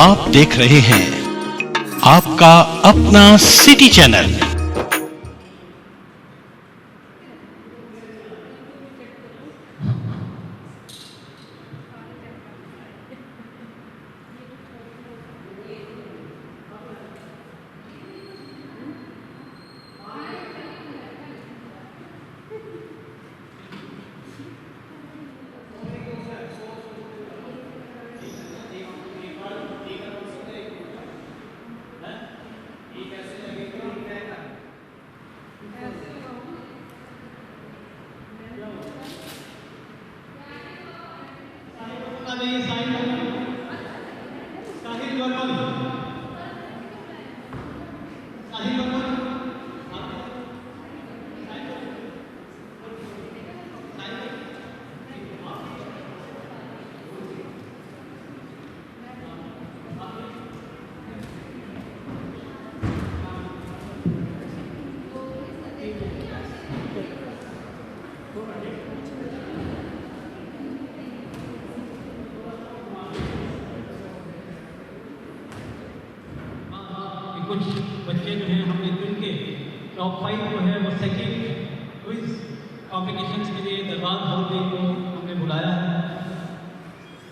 आप देख रहे हैं आपका अपना सिटी चैनल। कुछ बच्चे जो हैं हमने चुन के टॉप 5 जो है वो सेकेंड क्विज कॉम्पिटिशन्स के लिए दरबार हॉल में को हमने बुलाया है।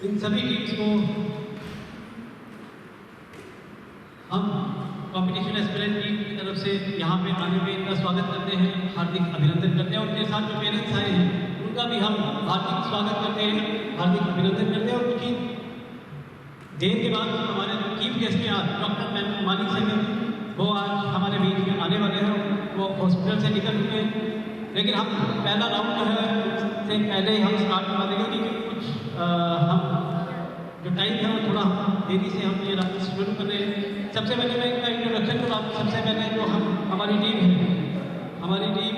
इन सभी टीम्स को हम कॉम्पिटिशन एस्पिरेंट टीम की तरफ से यहाँ पे आने में इनका स्वागत करते हैं, हार्दिक अभिनंदन करते हैं। उनके साथ जो पेरेंट्स आए हैं उनका भी हम हार्दिक स्वागत करते हैं, हार्दिक अभिनंदन करते हैं। और कुछ ही देर के बाद हमारे चीफ गेस्ट हैं आज डॉक्टर मानिक सिंह, वो आज हमारे बीच में आने वाले हैं। वो हॉस्पिटल से निकल चुके हैं, लेकिन हम पहला राउंड जो है से पहले हम स्टार्ट करवा देंगे क्योंकि कुछ हम जो टाइम है वो थोड़ा देरी से हम ये राउंड शुरू कर रहे हैं। सबसे पहले मैं इनका इंट्रोडक्शन करूँ। सबसे पहले जो हमारी टीम है, हमारी टीम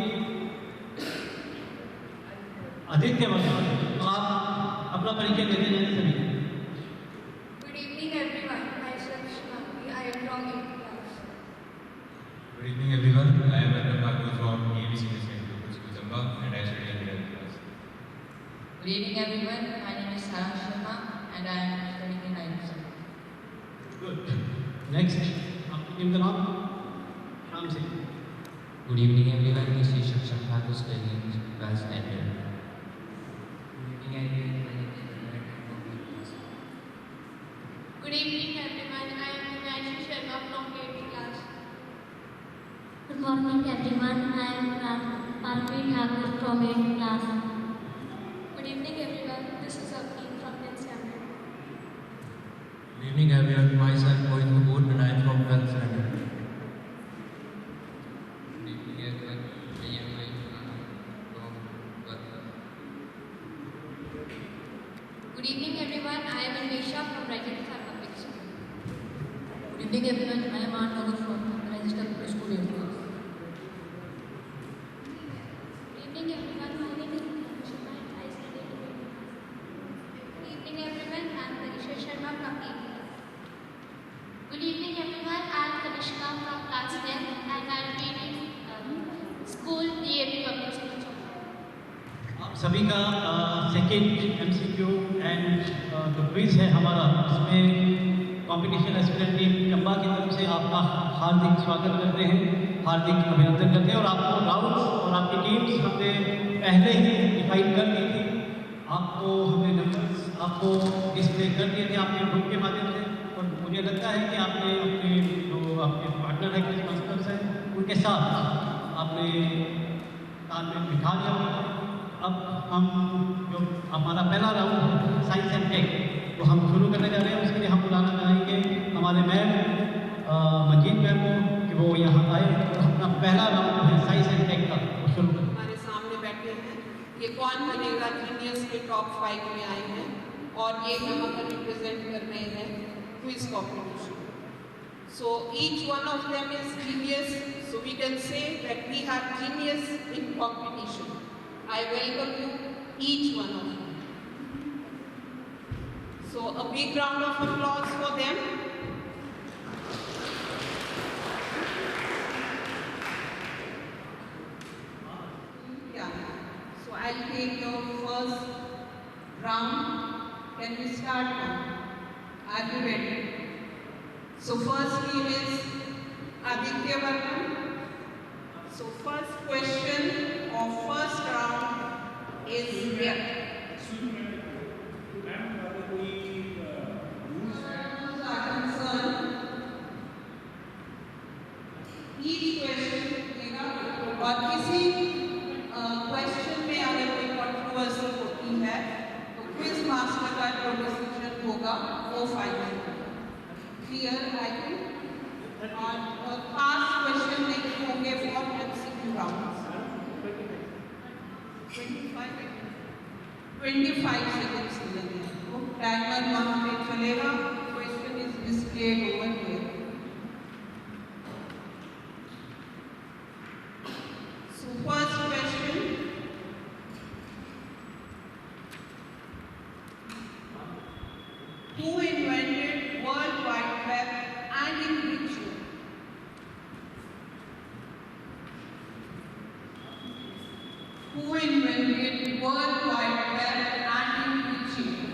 आदित्य वर्मा, तो आप अपना परिचय देते जाए सभी। Good evening everyone, I am Arnab Thakur from ABC Kuzamba and I study in 11th class. Good evening everyone, my name is Sarah Sharma and I am studying in 9th standard. Good. Next, आपकी team का नाम Ram Singh. Good evening everyone, this is Shakshan Thakur studying in class 9. Good evening everyone, Good evening everyone, I am Himanshu Sharma from 8th class. Good morning everyone, I am Parvi Thakur from 8th class. Good evening everyone, this is Abhi from 10th standard. Good evening everyone, myself Mohit Kapoor and I am from 12th standard. good evening everyone, I am Mayur from 12th class. Good evening everyone, I am Anvesha from Rajat Public School. Good evening everyone, I am Anand from Registered Public School 8th class. Good evening everyone, my name is Himanshu Sharma and I study in 8th class. Good evening everyone, I am Tanisha Sharma from 8th class. Good evening everyone, I am Kanishka from class 10 and I am reading school DAP Public School. आप सभी का second MCQ and जो quiz है हमारा, उसमें competition aspirant team Chamba की तरफ से आपका हार्दिक स्वागत करते हैं, हार्दिक अभिनंदन करते हैं। और आपको राउंड्स और आपकी टीम्स हमने पहले ही डिफाइन कर दी थी, आपको हमने नंबर्स आपको डिस्प्ले कर दिए थे आपके ग्रुप के माध्यम से। और मुझे लगता है कि आपने अपने जो आपके पार्टनर है, कुछ मास्टर्स हैं, उनके साथ आपने तालमेल बिठा दिया होगा। अब हम जो हमारा पहला राउंड है साइंस एंड टेक, वो हम शुरू करने जा रहे हैं। उसके लिए हम बुलाना चाहेंगे हमारे मैम मंजीत मैम को कि वो यहाँ आए और अपना पहला राउंड है साइंस एंड टेक का वो शुरू करें। हमारे सामने बैठे हैं, ये कौन बनेगा जीनियस के टॉप 5 में आए हैं और ये यहाँ पर रिप्रेजेंट कर रहे हैं quiz competition. So each one of them is genius, so we can say that we have genius in competition. I welcome you, each one of you. So a big round of applause for them. Yeah. So I'll take your first round. Can we start now? Are you ready? So first name is Aditya Varman. So first question of first round is yeah. Each question और किसी question में अगर कोई controversy होती है तो quiz master का जो डिसीजन होगा वो फाइनल होगा। Clear I think. और खास क्वेश्चन नहीं होंगे फॉर एमसीक्यू राउंड्स। 25 सेकंड्स लगेंगे। तो टाइमर वहाँ पे चलेगा। Question is displayed over here. First question. Who invented World Wide Web and in which year? Who invented World Wide Web and in which year?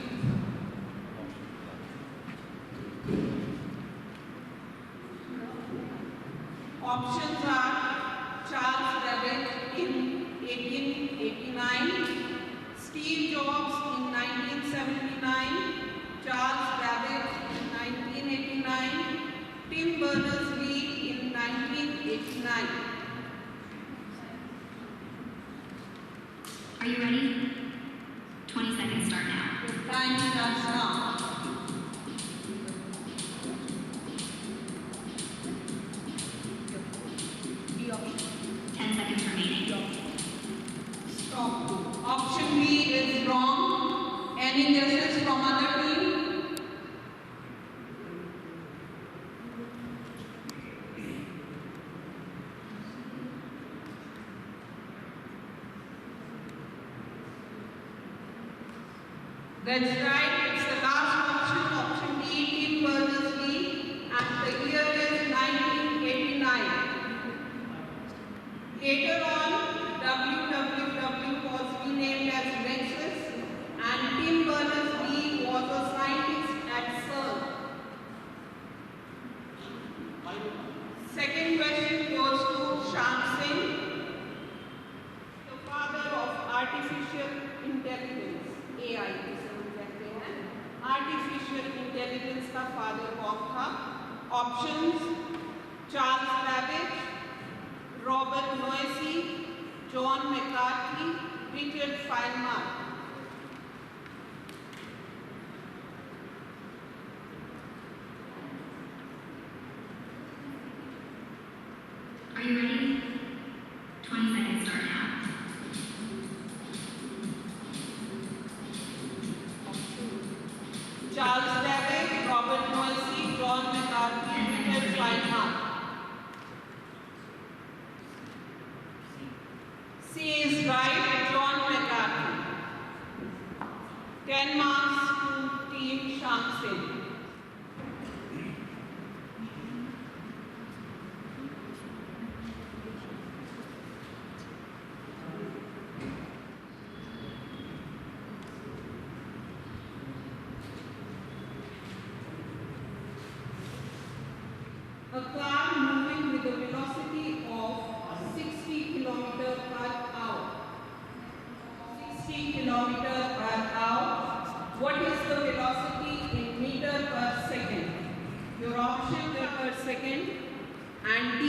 Options are Charles Babbage in 1889, Steve Jobs in 1979, Charles Babbage in 1989, Tim Berners-Lee in 1989. Are you ready? 20 seconds start now. The time starts now. Stop. Option B is wrong. Any guesses from other team? That's right. It's the last option. Option D, Tim Berners-Lee, and the year is 1989. Later on, WWW was renamed as Nexus, and Tim Berners-Lee was a scientist at CERN. Second question goes to Shyam Singh, the father of artificial intelligence, AI जिसे हम कहते हैं। Artificial intelligence का father कौन था? Options: Charles Babbage, Robert Noyce, John McCarthy, Richard Feynman. Are you ready? 20 seconds start now. Charles Babbage, Robert Noyce, John McCarthy, Richard Feynman. C is right, John McCarthy. 10 marks to team Shyam Singh. A car moving with a velocity of 60 km per hour. 60 km per hour. What is the velocity in meter per second? Your options are per second and D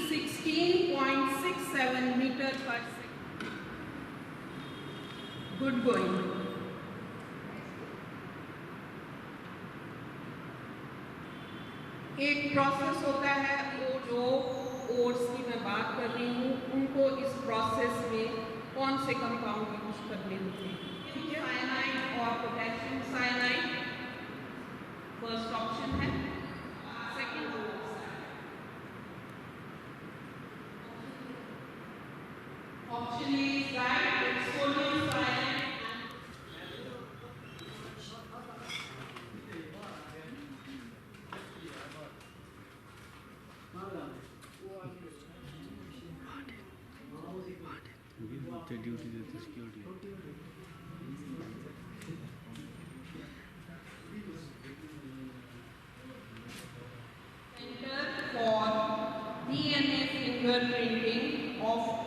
16.67 meter per second. Good going. एक process होता है वो जो oats की मैं बात कर रही हूँ उनको इस प्रोसेस में कौन से कंपाउंड यूज करने होते हैं? साइनाइड और पोटेशियम साइनाइड फर्स्ट ऑप्शन है। Second option A is right, it's sodium cyanide.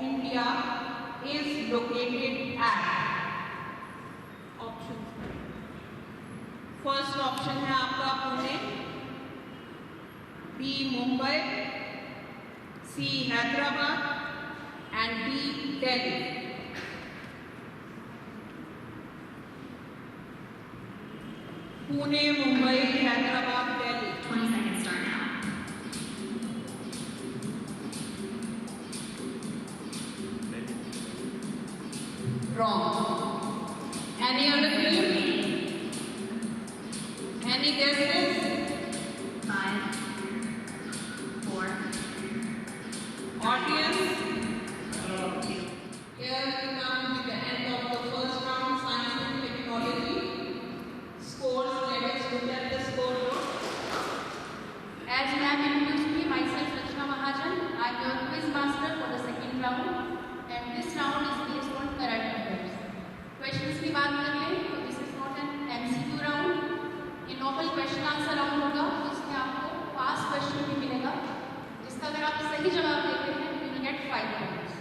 India is located at? Options. First option है आपका Pune, B Mumbai, C Hyderabad and D Delhi. Pune, Mumbai, Hyderabad, Delhi. 20 seconds start now. Wrong. Any other clue? Any guesses? 5, 4, Audience? 2. Here we come with the end of the first round, science and technology. Scores, let us look at the scoreboard. As ma'am introduced me, myself Rachna Mahajan. I am your quiz master for the second round, and this round is based on current affairs. Questions की बात कर लें तो this is not an MCQ round. ये normal question answer round होगा, तो इसमें आपको पास क्वेश्चन भी मिलेगा, जिसका अगर आप सही जवाब देते हैं you will get 5 points.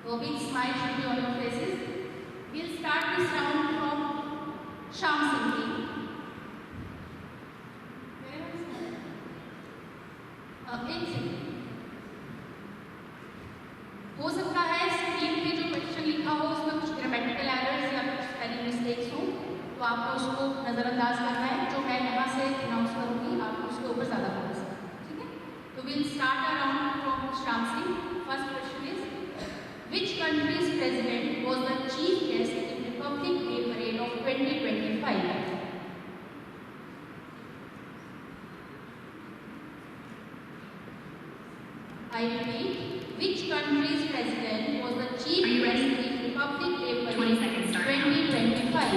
So big smile should be on your faces. We'll start this round from Sham Singh. एक सेकंड, हो सकता है स्क्रीन पे जो क्वेश्चन लिखा हो उसमें कुछ ग्रामेटिकल एरर्स या कुछ स्पेलिंग मिस्टेक्स हो, तो आपको उसको नज़रअंदाज करना है. जो मैं यहाँ से अनाउंस करूँगी आपको उसके ऊपर ज़्यादा फोकस करना है, ठीक है. तो will start a round from Shyam Singh. First question is which countries president was the chief guest in Republic day parade of 2025? I repeat, which country's president was the chief Are you guest ready? in Republic Day 20 seconds start now. 2025?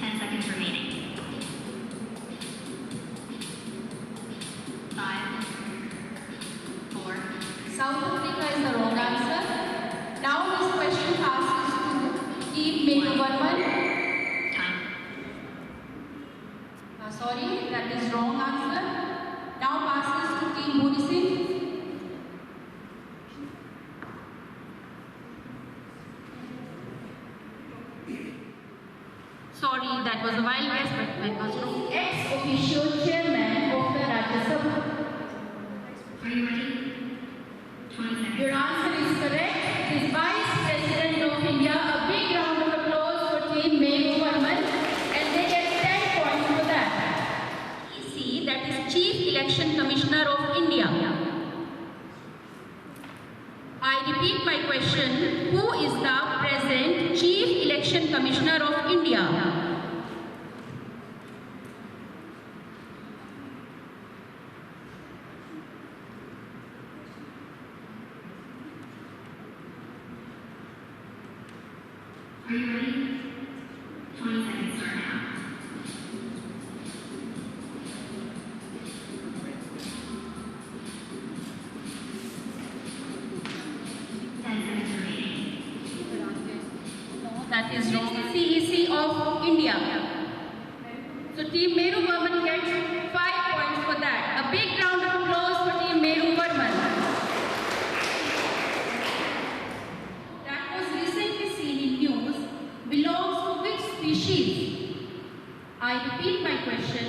10 seconds remaining. 5, 4, South Africa is the wrong answer. Now this question asks to Team Metu Varman. time. Sorry, that is wrong answer. Now passes to Team Bhuri Singh. Sorry, that was a wild guess, but that was wrong. Ex-official chairman of the Rajya Sabha. Are you ready? 20 seconds. Your answer is correct. It is Vice President of India. A big round of applause for Team Metu Varman, and they get 10 points for that. EC, that is Chief Election Commissioner of India. I repeat my question. Who is the present Chief Election Commissioner of India? Are you ready? 20 seconds start now. That is wrong. CEC of India. So Team Metu Varman gets 5 points for that. A big round of applause for Team Metu Varman. That was recently seen in news. Belongs to which species? I repeat my question.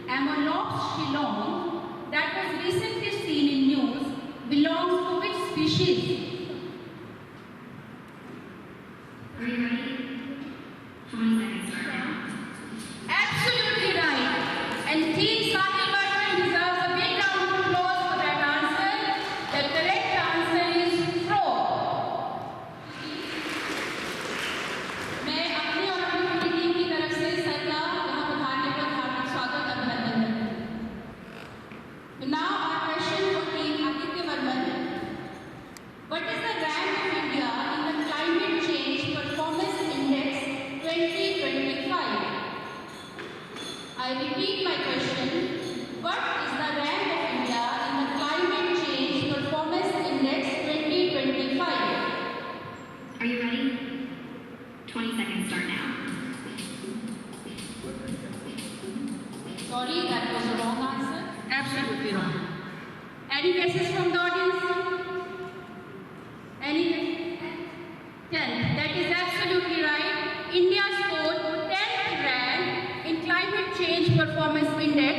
Amolops shillong, that was recently seen in news, belongs to which species? Are you ready? 20 seconds start now. Absolutely right. And Team Sahil Varman deserves a big round of applause for that answer. The correct answer is frog. मैं अपने और अपनी पूरी team की तरफ से sir का यहाँ पधारने पर हार्दिक स्वागत अभिनंदन करती हूँ. Now our question for Team Aditya Varman. What is the rank of India in the Climate Change Performance Index 2025? I repeat my question. What is the rank of India in the Climate Change Performance Index 2025? Are you ready? 20 seconds start now. Any guesses from the audience? Any? 10th. That is absolutely right. India scored 10th rank in climate change performance index.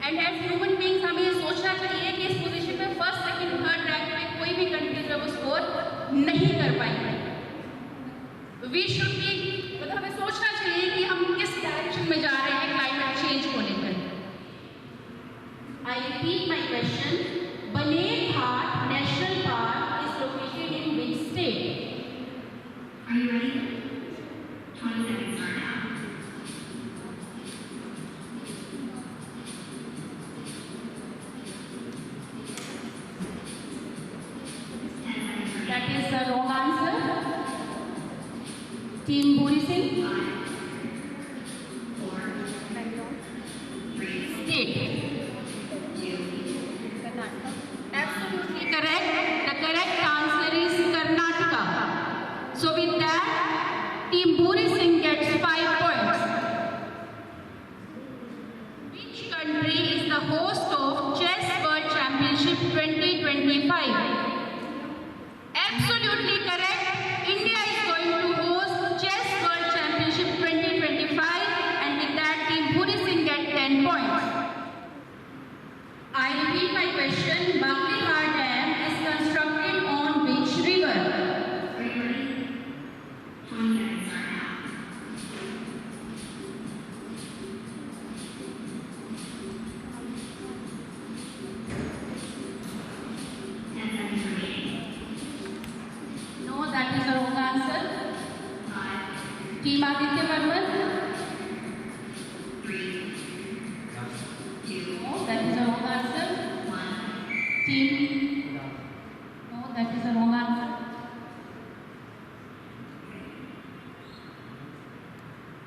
And as human beings हमें ये सोचना चाहिए कि इस position में first, second, third rank में कोई भी कंट्री जो वो स्कोर नहीं कर पाएंगे. वी शुड बी, मतलब हमें सोचना चाहिए कि हम किस डायरेक्शन में जा रहे हैं क्लाइमेट चेंज को लेकर. I repeat my question. Baner Ghat National Park is located in which state? Are you ready? 20 seconds start now. That is the wrong answer. Team Buri Singh. 5, 4, 3, State. 2, Absolutely correct. The correct answer is Karnataka. So with that, Team Buri Singh gets 5 points. Which country is the host of Chess World Championship 2025? Absolutely correct. India is going to host Chess World Championship 2025, and with that, Team Buri Singh gets 10 points. I repeat my question. Baklihar Dam is constructed on which river? Are you ready? 20 seconds start now. No, that is the wrong answer. 5, Team Aditya Varman. 3, 2, No, that is the wrong answer. 1. Team. No, that is the wrong answer.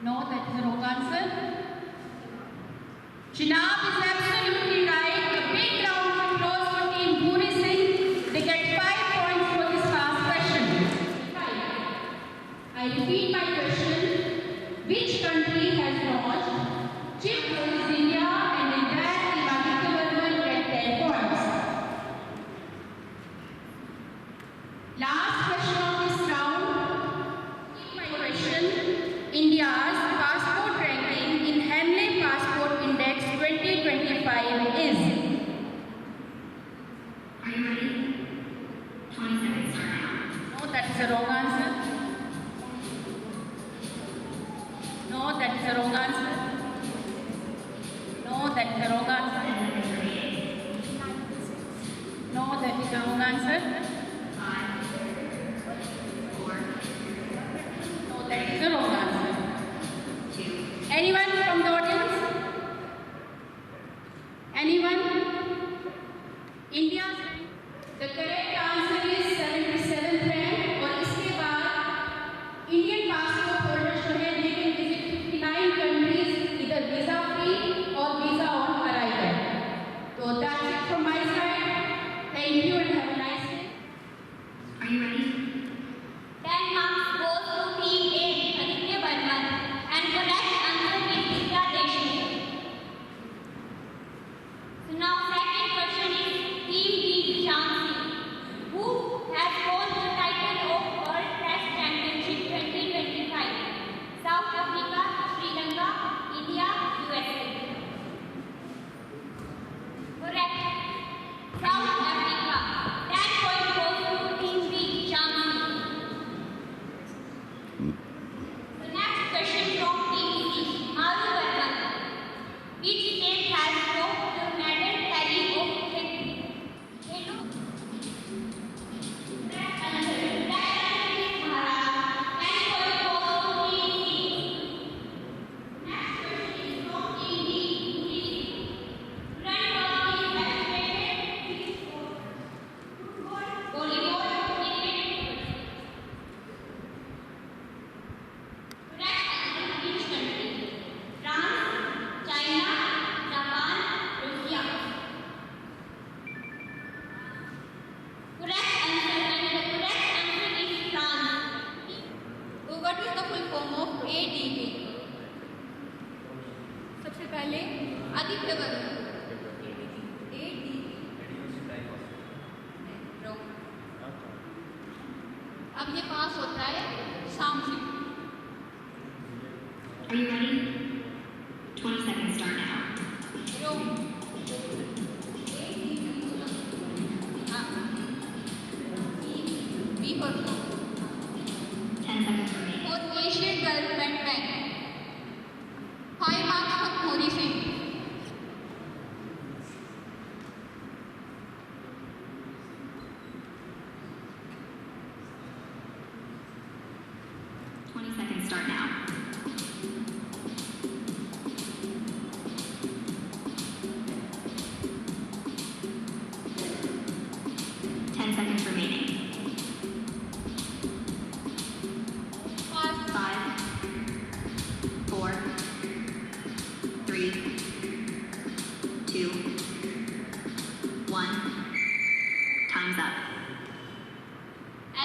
No, that is the wrong answer. Chenab is absolutely right. A big round of applause for Team Buri Singh. They get 5 points for this last question. I repeat my question. Which country has launched Chip vs. India, and in that Team Aditya Varman get 10 points. Last question of this round. My question. India's passport ranking in Henley Passport Index 2025 is. Are you ready? 20 seconds start now. No, that is the wrong answer. No, that is the wrong answer. No, that is the wrong answer. No, that is the wrong answer. 5, 4, No, that is the wrong answer. 2, Anyone from the audience? Anyone? India's rank? The correct answer is 77th rank. और इसके बाद Indian passport holders जो है they can visit 59 countries either visa free or visa on arrival. So that's it from my side. Thank you and have a nice day. Are you ready? 10 marks goes to Team A, Aditya Varman, and correct answer is Vidya Deshmukh. So now second question is Team B, Shansi, who has won the title of World Test Championship 2025. South Africa, Sri Lanka, India, USA. Correct. South Africa. अब ये पास होता है शाम से। Are you ready? 20 seconds start now. Rome B और 10 seconds remaining. Fourth Asian development bank. 5 marks for Mori Singh. 20 seconds start now. Ten seconds remaining. 5, 4, 3, 2, 1. Time's up.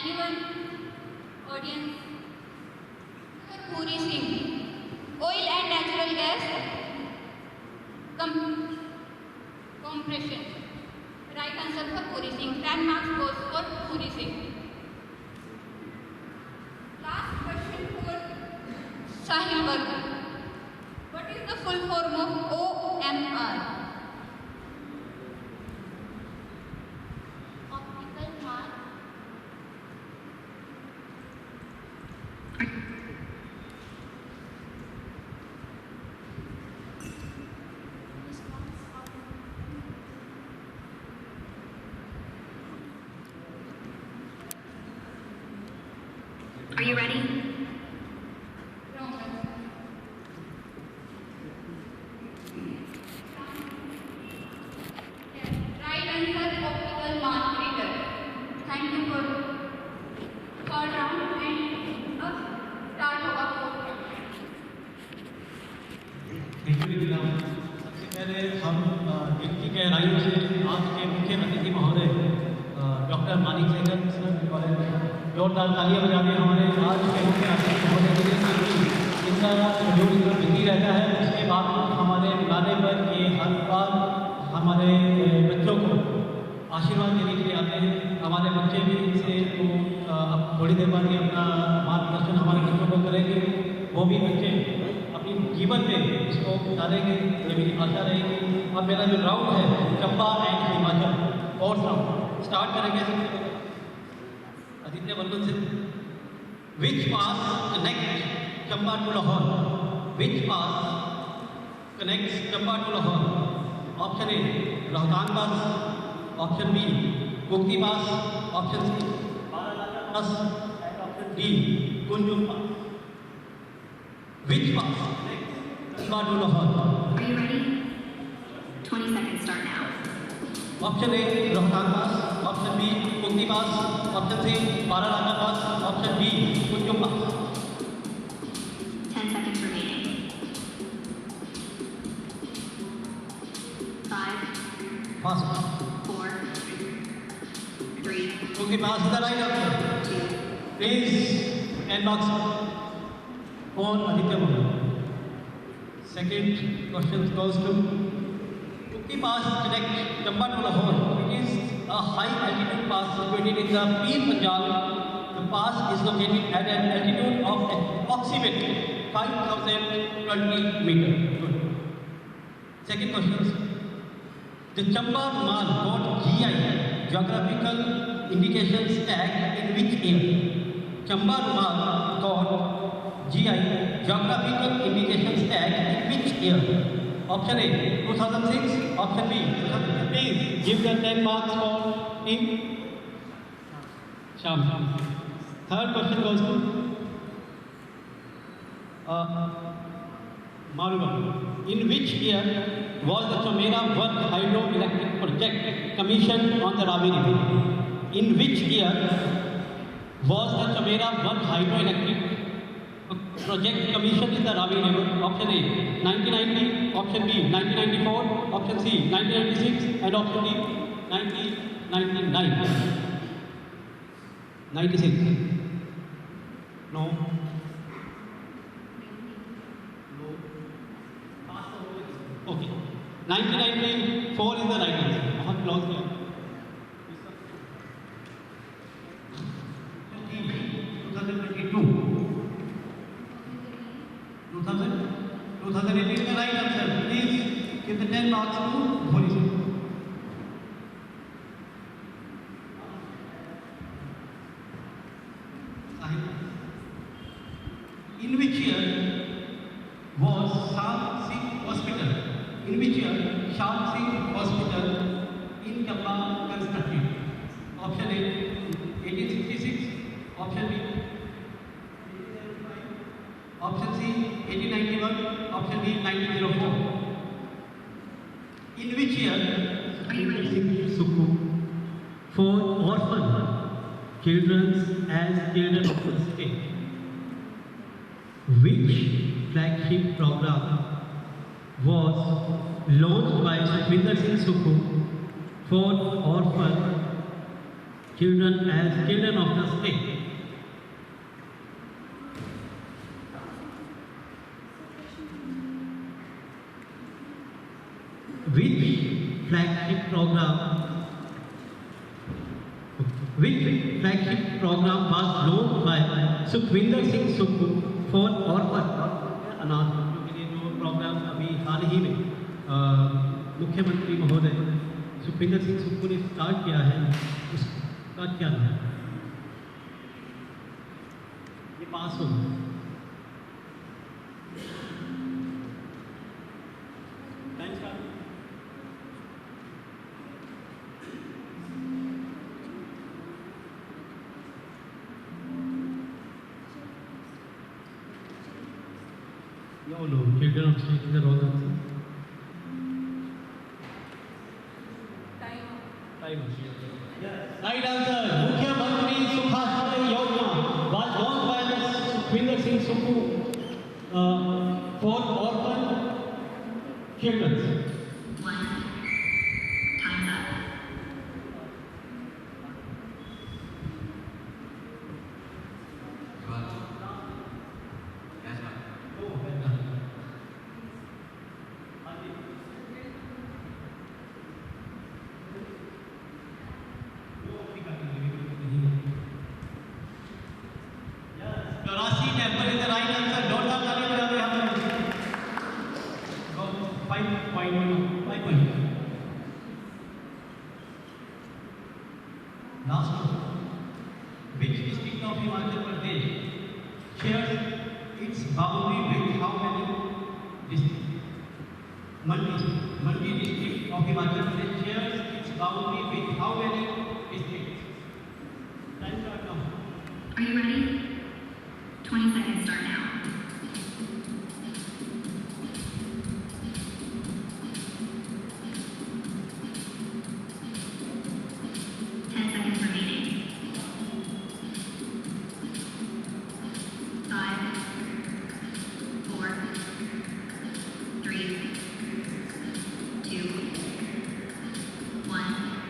Anyone? Audience? Puri Singh. Oil and natural gas. Compression. Right answer for Puri Singh. 10 marks goes for Puri Singh. Last question for Sahil Varma. What is the full form of OMR? Optical mark. Are you ready? Wrong answer. Yes. Right answer optical mark reader. Thank you for third round and अब start होगा fourth round. सबसे पहले हम दिल की गहराइयों से आज के मुख्य अतिथि महोदय डॉक्टर मानिक सहगल सर और जोरदार तालियां बजा के हमारे आज के मुख्य अतिथि महोदय के लिए क्योंकि इनका शेड्यूल इतना बिजी रहता है। उसके बाद हमारे बुलाने पर ये हर बार हमारे बच्चों को आशीर्वाद देने के लिए आते हैं। हमारे बच्चे भी इनसे तो अब थोड़ी देर बाद ही अपना मार्गदर्शन हमारे बच्चों को करेंगे। वो भी बच्चे अपनी जीवन में इसको उतारेंगे, ये मेरी आशा रहेगी। अब मेरा जो राउंड है Chamba and Himachal fourth round start करेंगे। Aditya Ballabh Singh, which pass connect Chamba to Lahaul? Which pass connects Chamba to Lahaul? Option A Rohtang pass, option B Kukti pass, option C Baralacha pass, option D Kunzum pass. Which pass connects Chamba to Lahaul? Are you ready? 20 seconds start now. Option A Rohtang pass, option B Kukti pass, option C Baralacha pass, option D Kunzum pass. 10 seconds remaining. 5, fast 4, 3, कुक्ति पास इधर आइए 2, please and box on Aditya Mohan. Second question goes to Kukti Pass connect Chamba to Lahore. It is a high altitude pass situated in the Pir Panjal. The pass is located at an altitude of approximately 5,020 meters. Good. Second question. The Chamba Mal got GI geographical indications tag in which year? Chamba Mal got GI geographical indications tag in which year? Option A 2006, option B 2015. Give the 10 marks for him. Sham. Third question goes to Maruba. In which year was the Chamera 1 hydroelectric project commissioned on the Ravi River? In which year was the Chamera 1 hydroelectric project commissioned in the Ravi River? Option A 1990, option B 1994, option C 1996, and option D 1999. 96. No. No. Okay. 1994 is the right answer. बहुत close है. with the 10 marks to Bholi sir. In which year was Sham Singh Hospital? In which year Sham Singh Hospital in Chamba constructed? Option A, 1866. Option B, option C, 1891. Option D, 1904. In which year Singh Sukhu for orphan children as children of the state? Which flagship program was launched by Sukhvinder Singh Sukhu for orphan children as children of the state? Which flagship program was launched by Sukhvinder Singh Sukhu for orphan अनाथ बच्चों के लिए जो programme अभी हाल ही में मुख्यमंत्री महोदय सुखविंदर सिंह सुक्खू ने स्टार्ट किया है, उसका क्या नाम है? ये पास हो No, children of state is the wrong answer. Time. Right answer. Mukhyamantri Sukhasan Yojana was launched by Sukhvinder Singh Sukhu for orphan children. Time's up. Dorasi temple is the right answer. Don't talk about it. 5 point. Last one. Which district of Himachal Pradesh shares its boundary with how many districts? Mandi district of Himachal Pradesh shares its boundary with how many districts? Time start now. Are you ready? 20 seconds start now.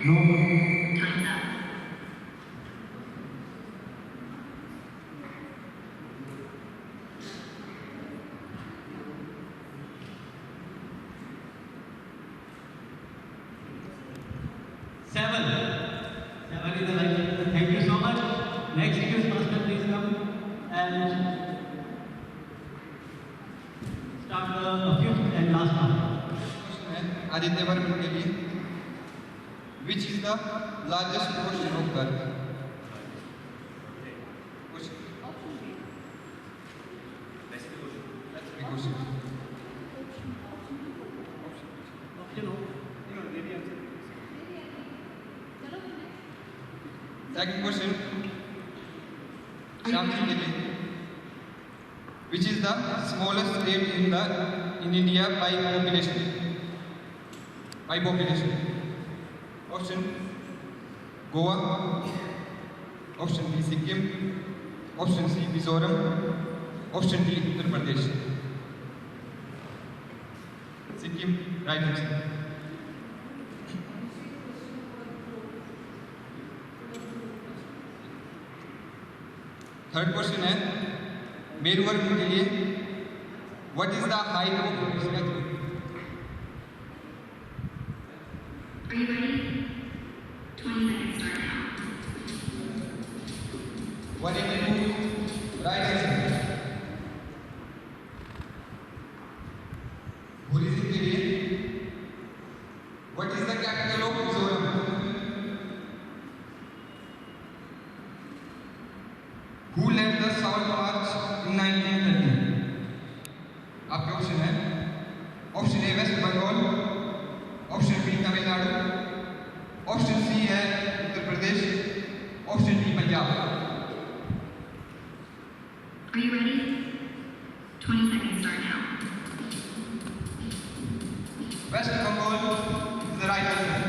No. Time's up. Seven is the right answer. Thank you so much. Next year's master, please come and start the fifth and last one. Aditya Varman के लिए Which is the largest ocean of Earth? Ocean. Pacific Ocean. Second question. Shamsi के लिए Which is the smallest state in India by population? By population. Option Goa, option B Sikkim, option C Mizoram, option D Uttar Pradesh. Sikkim, right answer. Third question है मेरू वर्ग के लिए What is the height of statue? Are you ready? 20 seconds start now. 182, right answer. भोली सिंह के लिए of March इन 1930? आपके option है, option A West Bengal, option B Tamil Nadu, option C है Uttar Pradesh, option D Punjab. Are you ready? 20 seconds start now. West Bengal is the right answer.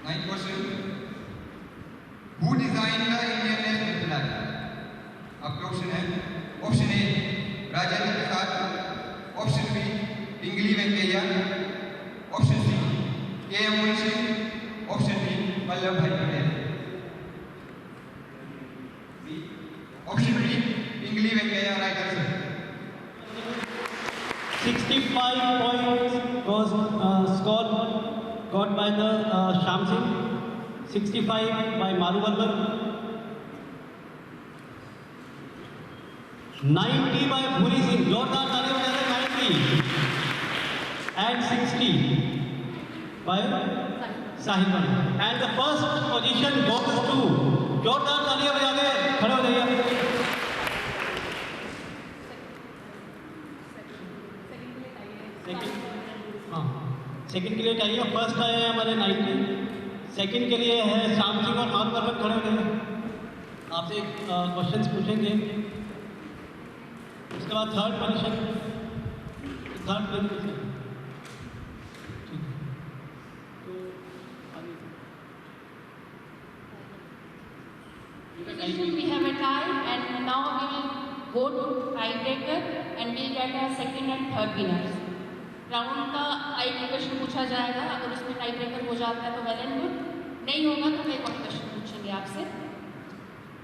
Ninth question. Who designed the Indian national flag? आपके option है, option A Rajendra Prasad, option B Pingali Venkayya, option C K M. Munshi, option D Vallabh Bhai Patel. Option B Pingali Venkayya right answer. 65 points was scored got by the Shyam Singh, 65 by Maruvallan, 90 by Bhuri Singh, जोरदार ताली बजाएं, 90 and 60 by Sahib Ali. And the first position goes to, जोरदार तालियां बजाएं, खड़े हो जाइए। Second के लिए चाहिए, फर्स्ट आए हैं हमारे 90, सेकंड के लिए है श्याम सिंह और माधवरमन, खड़े हो गए। आपसे क्वेश्चंस पूछेंगे, उसके बाद third position, third position. We have a tie and now we will go to tiebreaker and we'll get a second and third winners. Round का एक क्वेश्चन पूछा जाएगा, अगर उसमें टाई ब्रेकर हो जाता है तो वेल एंड गुड, नहीं होगा तो मैं एक और क्वेश्चन पूछेंगे आपसे।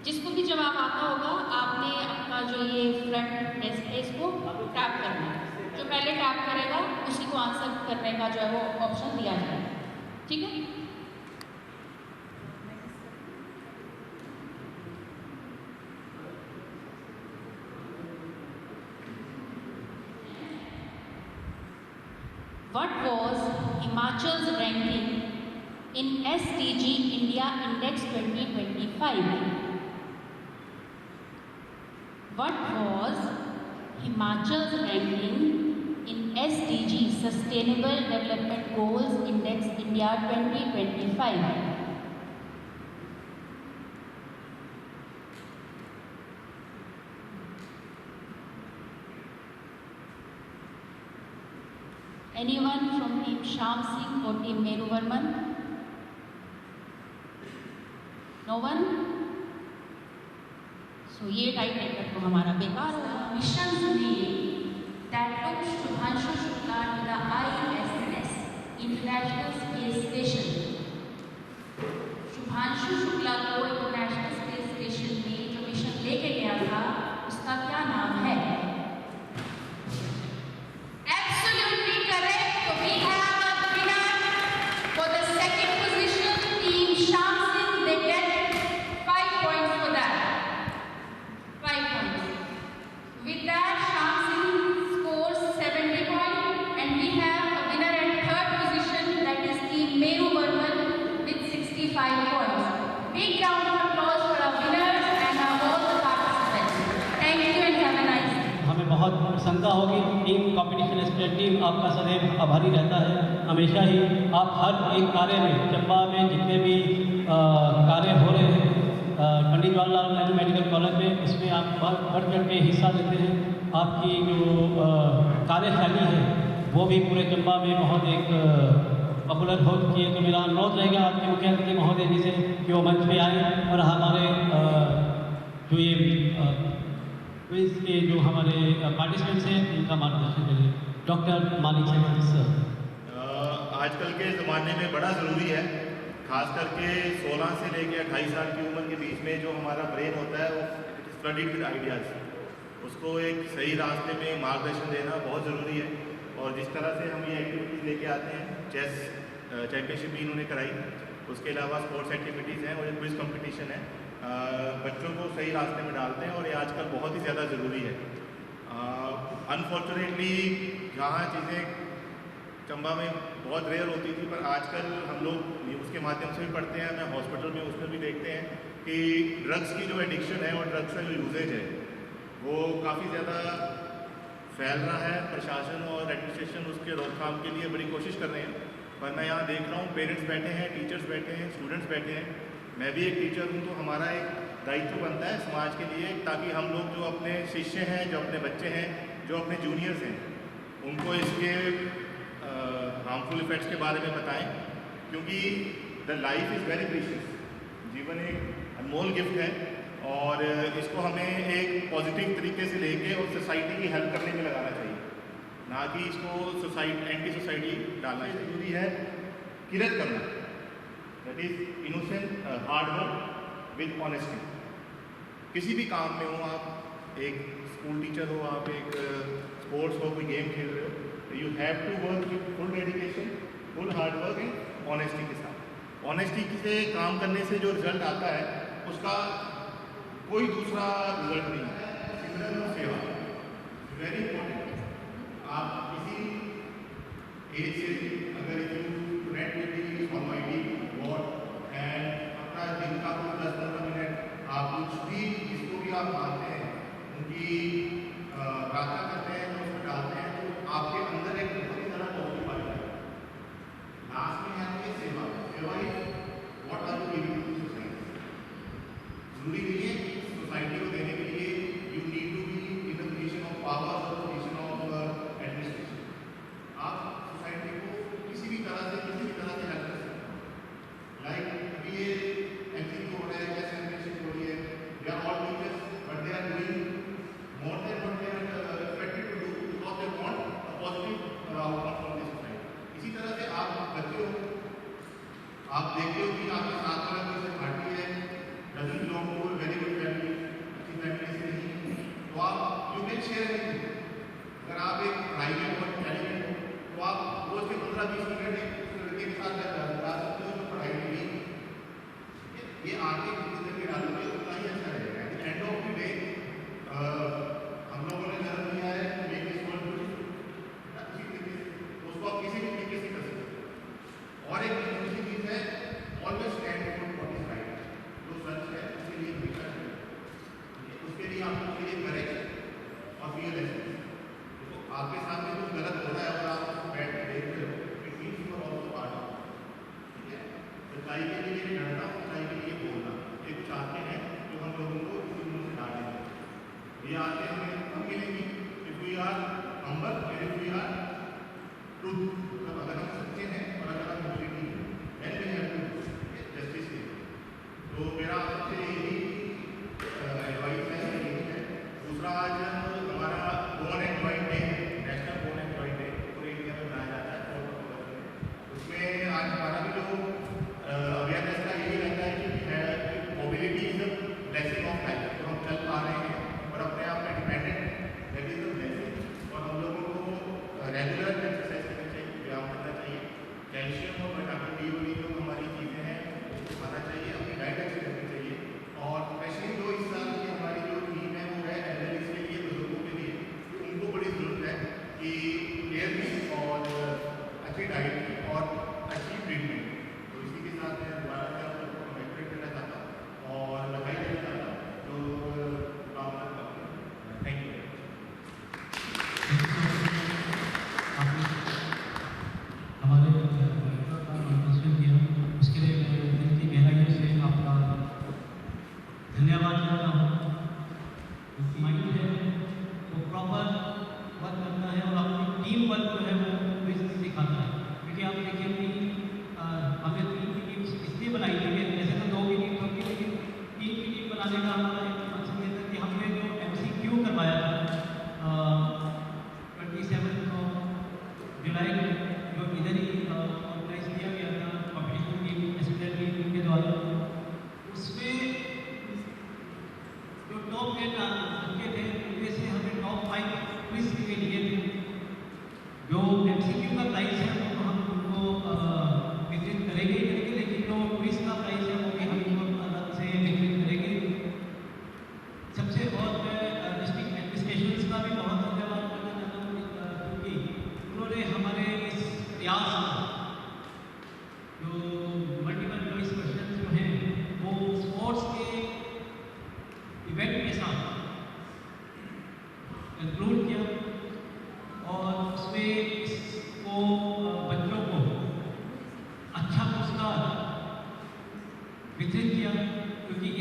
जिसको भी जवाब आता होगा आपने अपना जो ये फ्रंट डेस्क है इसको टैप करना है, जो पहले टैप करेगा उसी को आंसर करने का जो है वो ऑप्शन दिया जाएगा, ठीक है। What was Himachal's ranking in SDG India Index 2025? What was Himachal's ranking in SDG Sustainable Development Goals Index India 2025? Anyone from team Shyam Singh or team Meru Varman? No one? So ये type breaker तो हमारा बेकार होगा। Mission सुनिए that took Shubhanshu Shukla to the ISS International Space Station. Shubhanshu Shukla को international space station में जो mission लेके गया था उसका क्या नाम है? प्रसन्नता होगी। टीम कॉम्पिटिशन स्पिरिट टीम आपका सदैव आभारी रहता है। हमेशा ही आप हर एक कार्य में, चंबा में जितने भी कार्य हो रहे हैं पंडित जवाहरलाल नेहरू मेडिकल कॉलेज में, इसमें आप बढ़ चढ़ के हिस्सा लेते हैं। आपकी जो कार्यशैली है वो भी पूरे चंबा में बहुत एक पॉपुलर हो चुकी है। तो मेरा अनुरोध रहेगा आपके मुख्य अतिथि महोदय जी से कि वो मंच पे आए और हमारे जो ये क्विज के जो हमारे पार्टिसिपेंट्स हैं उनका मार्गदर्शन करें। डॉक्टर मालिक साहब सर। आजकल के ज़माने में बड़ा ज़रूरी है, खास करके 16 से लेकर 28 साल की उम्र के बीच में जो हमारा ब्रेन होता है वो it is flooded with ideas, उसको एक सही रास्ते में मार्गदर्शन देना बहुत ज़रूरी है। और जिस तरह से हम ये एक्टिविटीज़ लेके आते हैं, चेस चैम्पियनशिप भी इन्होंने कराई, उसके अलावा स्पोर्ट्स एक्टिविटीज़ हैं और एक क्विज कंपटीशन है, बच्चों को सही रास्ते में डालते हैं और ये आजकल बहुत ही ज़्यादा ज़रूरी है। अनफॉर्चुनेटली जहाँ चीज़ें चंबा में बहुत रेयर होती थी, पर आजकल हम लोग न्यूज़ के माध्यम से भी पढ़ते हैं, मैं हॉस्पिटल में उसमें भी देखते हैं कि ड्रग्स की जो एडिक्शन है और ड्रग्स का जो यूजेज है वो काफ़ी ज़्यादा फैल रहा है। प्रशासन और एडमिनिस्ट्रेशन उसके रोकथाम के लिए बड़ी कोशिश कर रहे हैं, पर मैं यहाँ देख रहा हूँ पेरेंट्स बैठे हैं, टीचर्स बैठे हैं, स्टूडेंट्स बैठे हैं। मैं भी एक टीचर हूँ, तो हमारा एक दायित्व बनता है समाज के लिए, ताकि हम लोग जो अपने शिष्य हैं, जो अपने बच्चे हैं, जो अपने जूनियर्स हैं, उनको इसके हार्मफुल इफेक्ट्स के बारे में बताएं, क्योंकि the life is very precious. जीवन एक अनमोल गिफ्ट है और इसको हमें एक पॉजिटिव तरीके से लेके और सोसाइटी की हेल्प करने में लगाना चाहिए, ना कि इसको एंटी सोसाइटी डालना चाहिए। जरूरी है किरत करना, that is innocent hard work with honesty. किसी भी काम में हो, आप एक स्कूल टीचर हो, आप एक स्पोर्ट्स हो, कोई गेम खेल रहे हो, you have to work with full dedication, full hard work and honesty के साथ। ऑनेस्टी से काम करने से जो रिजल्ट आता है उसका कोई दूसरा रिजल्ट नहीं है। सिमिलर सेवा वेरी इंपॉर्टेंट। आप किसी एज से अगर you read with almighty God and अपना दिन का 10-15 मिनट आप कुछ भी जिसको भी आप मानते हैं उनकी प्रार्थना करते हैं, तो उसमें डालते हैं, तो आपके अंदर एक बहुत ही ज़्यादा पॉजिटिव आएगा। लास्ट में आती है सेवा। Seva is what are you giving to society. जरूरी नहीं है कि सोसाइटी को देने के लिए you need to be in the position of power और पोजीशन ऑफ एडमिनिस्ट्रेशन। आप सोसाइटी को किसी भी तरह से हेल्प कर सकते हैं। लाइक अभी ये एमसीक्यू हो रहा है, क्या सेलिब्रेशन हो रही है, they are all teachers but they are doing more than what they are expected to do because they want a positive outcome from this society. इसी तरह से आप बच्चे हो, आप देखते हो कि आपके साथ वाला कोई से पार्टी है, doesn't belong to a very good family, अच्छी फैमिली से नहीं, तो आप you can share anything। अगर आप एक प्राइवेट और टैलेंट हो, तो आप रोज के 15-20 मिनट एक लड़के के साथ जा सकते हो जो पढ़ाई में नहीं। ये आगे जितने भी डालोगे उतना ही अच्छा रहेगा। At the end of the day हम लोगों ने जन्म लिया है मेक दिस वर्ल्ड ब्यूटीफुल, उसी तरीके से उसको आप किसी भी तरीके से कर सकते हो। और एक दूसरी चीज़ है always stand for what is right. जो सच है उसके लिए हमेशा चाहिए, उसके लिए आपको चाहिए करेक्ट और फियरलेसनेस। तो आपके सामने कुछ गलत हो रहा है और आप उसको बैठ के देख रहे हो, it means you are also part of, ठीक है। सच्चाई के लिए लड़ना, सच्चाई के लिए बोलना, ये कुछ आते हैं जो हम लोगों को इसी मुँह से डालने हैं। ये आते हमें हम मिलेंगी if we are humble and if we are truth. मतलब अगर हम सच्चे हैं और अगर हम ह्यूमिलिटी है, then we have to justice के। तो मेरा सबसे यही एडवाइस है, यही है। दूसरा, आज हमारा बोर्न एंड जॉइंट डे है, national bone and joint day पूरे इंडिया में मनाया जाता है। उसमें आज हमारा भी जो अवेयरनेस का यही रहता है कि mobility is a blessing of life. तो हम चल पा रहे हैं और अपने आप में dependent, that is the blessing. और हम लोगों को रेगुलर एक्सरसाइज करनी चाहिए, व्यायाम करना चाहिए, कैल्शियम और विटामिन डी वाली जो हमारी चीज़ें हैं उसको खाना चाहिए, अपनी डाइट अच्छी रखनी चाहिए। और स्पेशली जो इस साल की हमारी जो थीम है वो है एल्डरलीज के लिए, बुजुर्गों के लिए, उनको बड़ी ज़रूरत है कि केयर की और अच्छी डाइट की और अच्छी ट्रीटमेंट। तो इसी के साथ मैं दोबारा से आप लोगों को कमेंट करना चाहता हूँ और बधाई देना चाहता हूँ। Thank you. हमारे मार्गदर्शन किया, उसके लिए मैं विनती गहराइयों से आपका धन्यवाद करता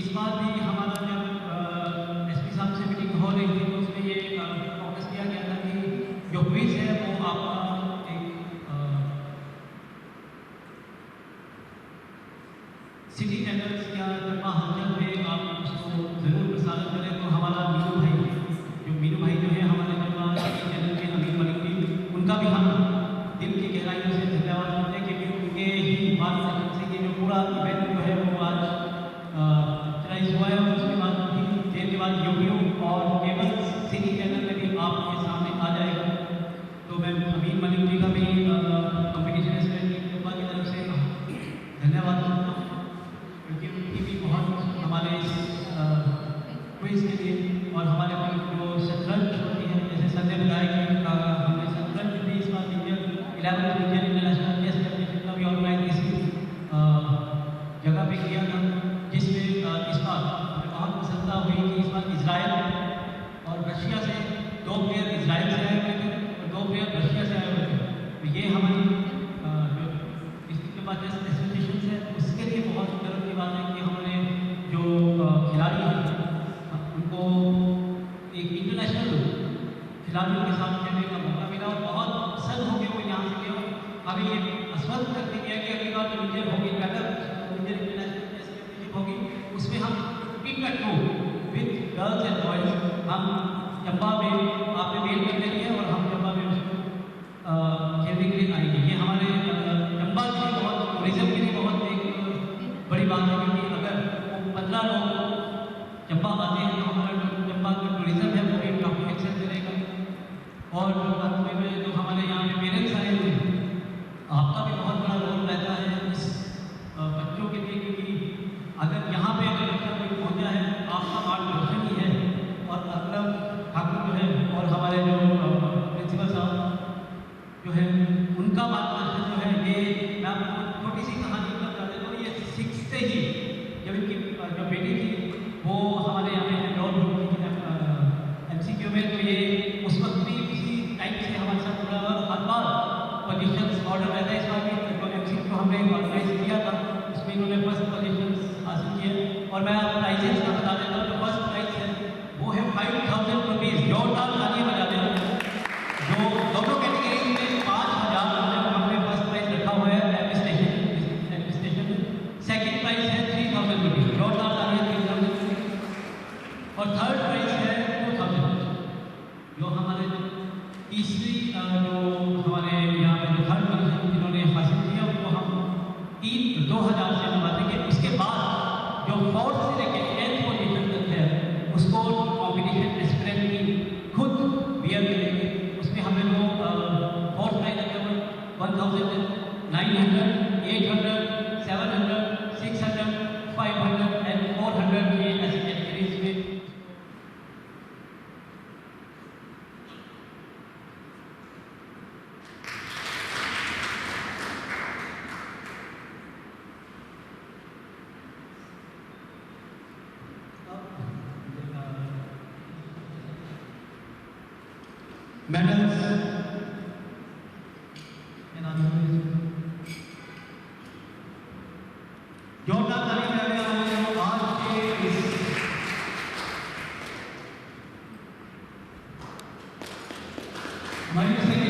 इस बार भी हमारा जब एसपी साहब से मीटिंग हो रही थी तो उसमें ये फोकस किया गया था कि जो क्विज है वो आपका एक सिटी चैनल्स या हलचल में आप उसको ज़रूर प्रसारित करें। तो हमारा मीनू भाई जो है हमारे चैनल के अमीन मलिक जी, उनका भी हम दिल की गहराइयों से धन्यवाद करते हैं क्योंकि उनके ही मार्गदर्शन से ये जो पूरा इवेंट जो है वो आज ऑर्गेनाइज हुआ है। और उसके बाद भी देर के बाद यूट्यूब और केबल सिटी चैनल में भी आपके सामने आ जाएगा। तो मैं अमीन मलिक जी का भी कॉम्पिटिशन स्टूडेंट की तरफ से धन्यवाद करता हूँ क्योंकि उनकी भी बहुत हमारे इस क्विज के लिए और हमारे जो शतरंज होती है, जैसे संजय बताया कि हमने शतरंज भी इस बार इंडियन इंटरनेशनल चेस चैंपियनशिप का भी ऑर्गेनाइज इसी जगह पे किया था, जिसमें इस बार हमें बहुत प्रसन्नता हुई कि इस बार इजराइल और रशिया से 2 प्लेयर इजराइल से आए हुए थे और 2 प्लेयर रशिया से आए हुए थे। तो ये हमारी जो डिस्ट्रिक्ट के पास चेस एसोसिएशन है उसके लिए बहुत गर्व की बात है कि हमारे जो खिलाड़ी हैं उनको एक इंटरनेशनल खिलाड़ियों के साथ खेलने का मौका मिला और बहुत पसंद हो गया वो यहाँ से गया। हमें ये आश्वस्त करके गया कि अगली बार जो इंडियन होगी इंडियन इंटरनेशनल चेस चैंपियनशिप होगी उसमें हम team with girls and boys हम चंबा में आपने मेल कर लेंगे और हम चंबा में उसको खेलने के लिए आएंगे। ये हमारे चंबा के लिए बहुत टूरिज्म के लिए बहुत एक बड़ी बात है क्योंकि अगर 15 लोग चंबा आते हैं तो हमारा चंबा का टूरिज्म है वो भी काफ़ी एक्सेस करेगा। और अंत में जो हमारे यहाँ पे पेरेंट्स आए हुए आपका भी बहुत बड़ा रोल रहता है इस बच्चों के लिए क्योंकि अगर यहाँ पे अगर बच्चा कोई पहुँचा है आपका मार्गदर्शन ही है। और अकरम ठाकुर जो है और हमारे जो प्रिंसिपल साहब जो है उनका मार्गदर्शन जो है ये मैं आपको छोटी सी कहानी बता देता हूँ। ये सीखते ही जब इनकी जो बेटी थी वो हमारे यहाँ पे डॉल MCQ में तो ये उस वक्त भी इसी टाइप से हमारे साथ जुड़ा हुआ हर बार पोजीशंस ऑर्डर रहता है। इस बार भी MCQ हमने ऑर्गेनाइज किया था उसमें इन्होंने फर्स्ट पोजीशंस हासिल किए। और मैं आप प्राइजेस का बता देता हूँ। जो फर्स्ट प्राइज है वो है 5000 रुपीज़, जोरदार ताली बजा देना। जो दोनों कैटेगरी में 5000 हमने फर्स्ट प्राइज रखा हुआ है एडमिनिस्ट्रेशन में। सेकेंड प्राइज है 3000 रुपीज़, जोरदार ताली 3000 रुपीज़। और थर्ड प्राइज है 2000। जो हमारे तीसरी जो हमारे यहाँ पे जो थर्ड पोजीशन जिन्होंने हासिल किया उनको हम 2000 से नवाजेंगे। उसके बाद जो 4th से लेकर 10th पोजीशन तक है उसको कॉम्पिटिशन एस्पिरेंट की खुद बियर करेंगे। उसमें हमें लोग 4th प्राइज है 1900, 800, 700, 600, 500 एंड 400 ये ऐसी कैटेगरीज में मेडल्स जोरदार ताली बजाएं आज के इस मयूर सिंह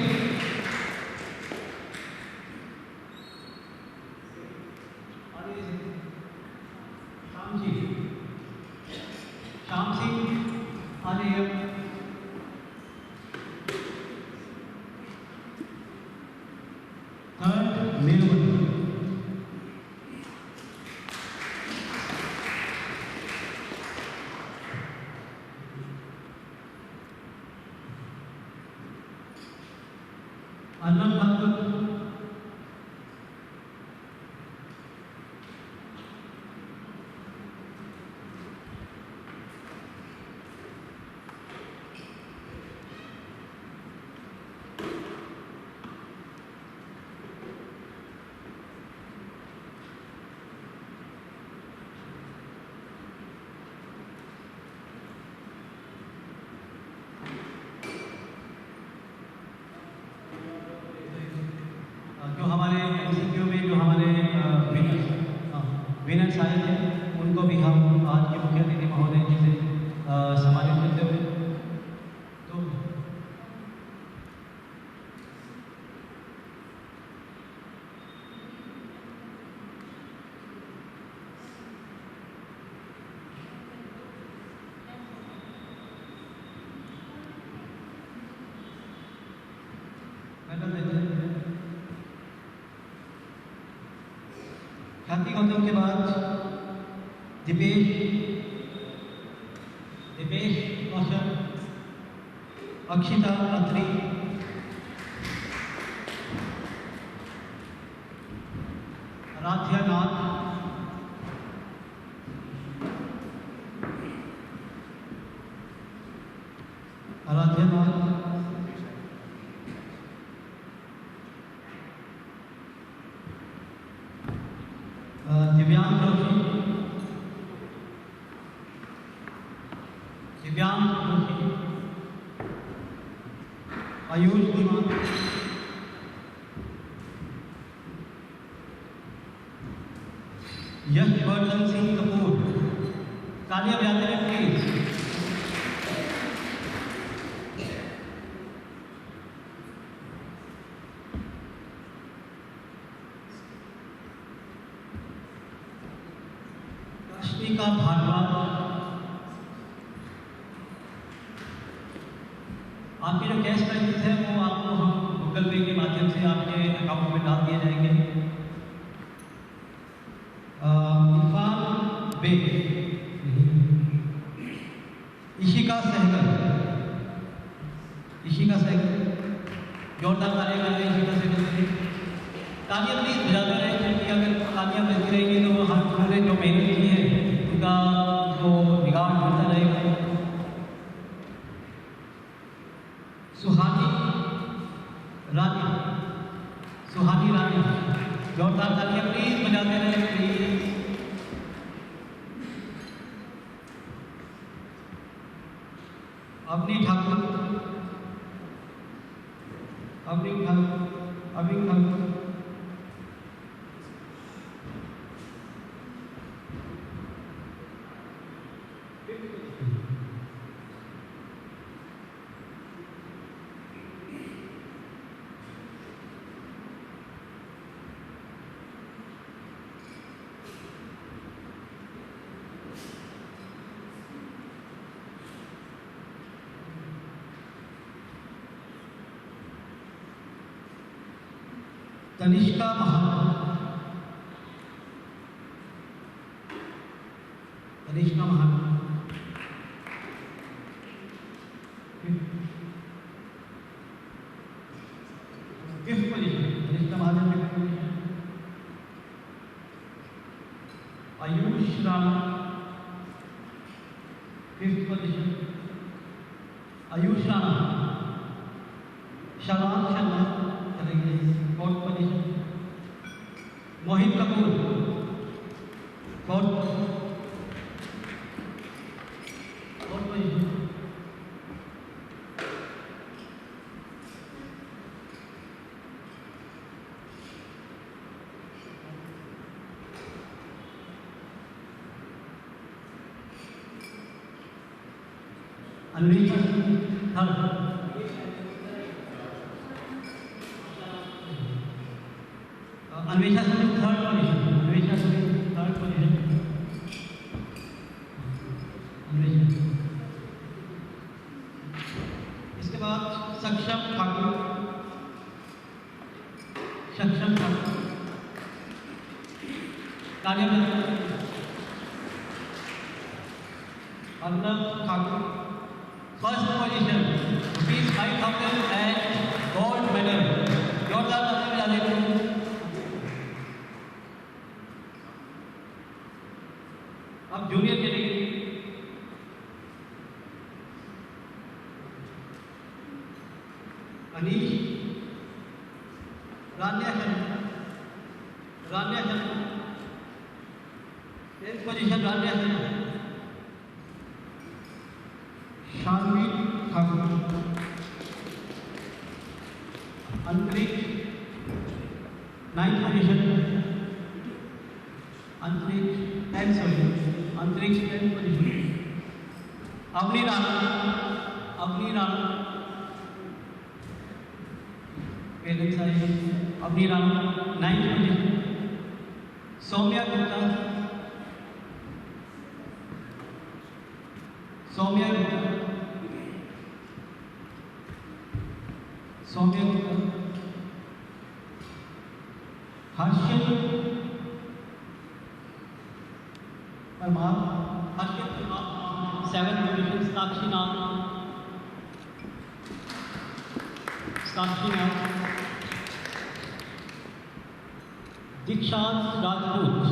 श्याम सिंह आने थर्ड मेलबर्न अन्नम ठाकुर जो हमारे MCQ में जो हमारे विनर्स आए थे उनको भी हम आज ख्याति गौतम के बाद दिपेश कौशल, अक्षिता अत्री, आराध्या नाथ, दिव्यांग जोशी, आयुष धीमान, यशवर्धन सिंह कपूर। तालियां बजाते रहे प्लीज। रश्मिका भारद्वाज। आपके जो कैश प्राइजेस है वो आपको हम गूगल पे के माध्यम से आपके अकाउंट में डाल दिए जाएंगे। इरफान बेग, इशिका सहगल, जोरदार तालियां बजा रहे हैं इशिका सहगल के लिए। तालियां प्लीज बजाते रहे, क्योंकि अगर तालियां बजती रहेंगी तो हर पूरे जो मेहनत की है उनका जो निगाह होता रहेगा। सुहानी रानी, जोरदार तालियां प्लीज बजाते रहे प्लीज। अवनी ठाकुर, तनिष्का महान, फिफ्थ पोजीशन, तनिष्का महाजन में fifth position. Ayush Rana, fifth position. Ayush Rana, Shaban Sharma करेंगे fourth position. Mohit Kapoor, fourth position. Anvesha third. Anvesha third position. इसके बाद Saksham Thakur, Arnab Thakur, first position, ₹5,000 and gold medal. जोरदार तालियां बजा दें। अब junior category, Anish, Ranya Sharma, 10th position Ranya Sharma. Shanvi Thakur, Antariksh 9th position. अंतरिक्ष 10th position. Avani Rana, parents आए, Avni Rana 9th position. Saumya Gupta, Harshal Parmar. Harshit 7th position Sakshi Nag. Dikshant Rajput.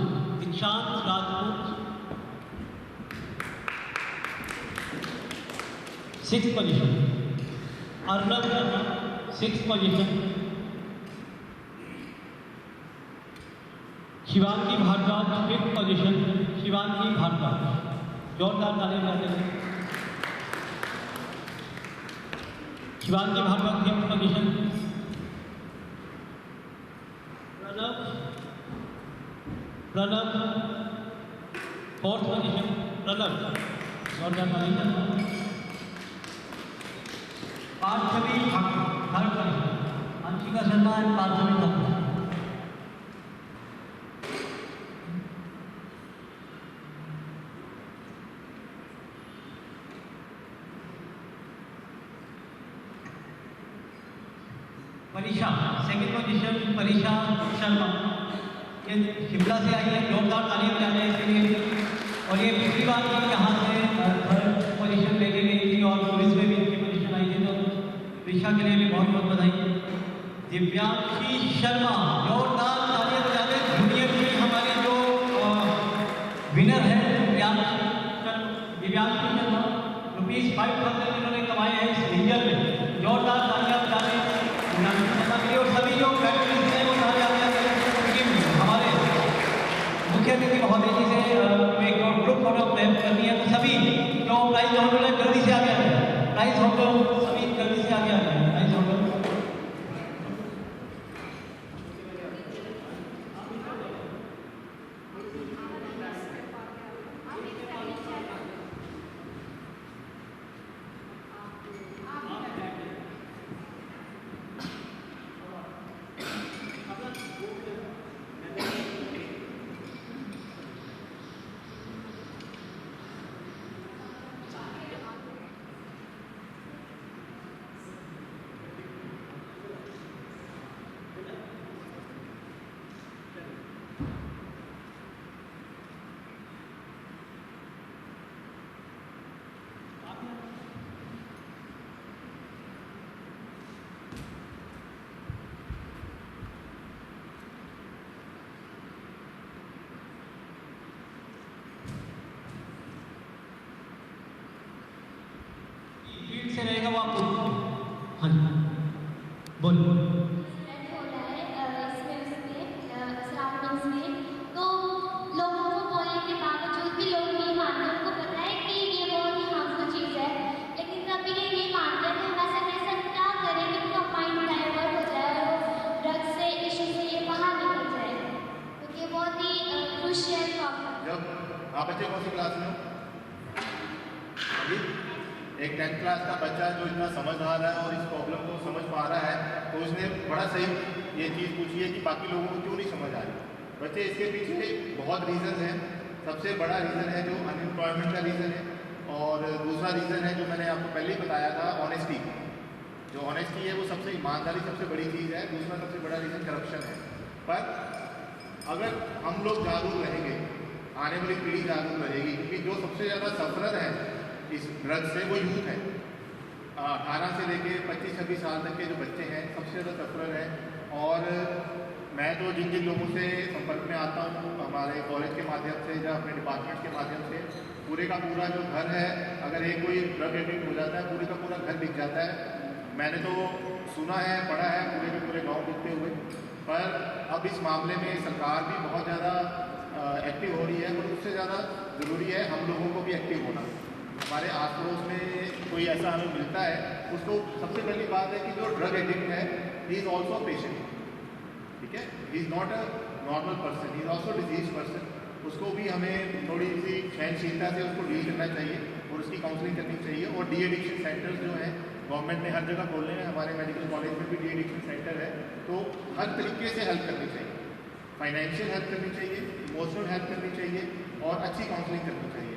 6th position. Arnab Sharma 6th position. Shivangi Bhardwaj 5th position. Shivangi Bhardwaj, जोरदार ताली बजाते हैं। Shivangi Bhardwaj 5th position. Pranab 4th position. Pranab, जोरदार ताली बजाते हैं। Parthvi Thakur 3rd position. Anshika Sharma and Parthvi Thakur. Pariksha 2nd position. परीक्षा शर्मा, ये शिमला से आई है, जोरदार ताली बजाते हैं इसके लिए। और ये पिछली बार की यहाँ से 3rd पोजीशन लेके गई थी और पुलिस में भी इनकी पोजीशन आई थी, तो परीक्षा के लिए भी बहुत बहुत बधाई। दिव्यांशी शर्मा, जोरदार तालियां बजाते। जूनियर में हमारी जो विनर है दिव्यांशी शर्मा, ₹5,000 इन्होंने कमाए हैं इस रीजन में। जोरदार तालियां बजाते और सभी जो फैक्ट्रीज हैं वो सारे आते हैं हमारे मुख्य अतिथि महोदय जी से एक ग्रुप फोटो करनी है, तो सभी जो प्राइज होल्डर है जल्दी से आगे आ जाए। प्राइज होल्डर सभी जल्दी से आगे आ जाए। प्राइज होल्डर से रहेगा वो आपको। हाँ जी बोलो। हो रहा है सराउंडिंग्स में, तो लोगों को बोलने के बावजूद भी लोग नहीं मानते। उनको पता है कि ये बहुत ही हार्मफुल चीज़ है, लेकिन कभी ये नहीं मानते। तो हम ऐसा कैसे क्या करें कि उनका माइंड डाइवर्ट हो जाए और ड्रग्स से इशू से ये बाहर निकल जाए, क्योंकि ये बहुत ही क्रूशियल प्रॉब्लम। जब आप बच्चे कौन सी क्लास में हो? एक 10th क्लास का बच्चा जो इतना समझदार है और इस प्रॉब्लम को समझ पा रहा है, तो उसने बड़ा सही ये चीज़ पूछी है कि बाकी लोगों को क्यों नहीं समझ आ रही। बच्चे इसके पीछे बहुत रीज़न है। सबसे बड़ा रीज़न है जो अनएम्प्लॉयमेंट का रीज़न है, और दूसरा रीज़न है जो मैंने आपको पहले ही बताया था, ऑनेस्टी। जो ऑनेस्टी है वो सबसे ईमानदारी सबसे बड़ी चीज़ है। दूसरा सबसे बड़ा रीज़न करप्शन है। पर अगर हम लोग जागरूक रहेंगे, आने वाली पीढ़ी जागरूक रहेगी, क्योंकि जो सबसे ज़्यादा सफरर है इस ड्रग्स से वो यूथ है। 18 से लेके 25-26 साल तक के जो बच्चे हैं सबसे ज़्यादा सफरर हैं। और मैं तो जिन जिन लोगों से संपर्क में आता हूँ हमारे कॉलेज के माध्यम से या अपने डिपार्टमेंट के माध्यम से, पूरे का पूरा जो घर है, अगर एक कोई ड्रग एडिक्ट हो जाता है पूरे का पूरा घर बिक जाता है। मैंने तो सुना है, पढ़ा है, पूरे के पूरे गाँव बिकते हुए। पर अब इस मामले में सरकार भी बहुत ज़्यादा एक्टिव हो रही है, और उससे ज़्यादा ज़रूरी है हम लोगों को भी एक्टिव होना। हमारे आस पड़ोस में कोई ऐसा हमें मिलता है, उसको सबसे पहली बात है कि जो ड्रग एडिक्ट है ही इज़ ऑल्सो पेशेंट, ठीक है। He is not a normal person, he is also disease person. उसको भी हमें थोड़ी सी सहनशीलता से उसको डील करना चाहिए और उसकी काउंसलिंग करनी चाहिए। और डी एडिक्शन सेंटर्स जो हैं गवर्नमेंट ने हर जगह खोलने हैं, हमारे मेडिकल कॉलेज में भी डी एडिक्शन सेंटर है, तो हर तरीके से हेल्प करनी चाहिए। फाइनेंशियल हेल्प करनी चाहिए, इमोशनल हेल्प करनी चाहिए, और अच्छी काउंसलिंग करनी चाहिए।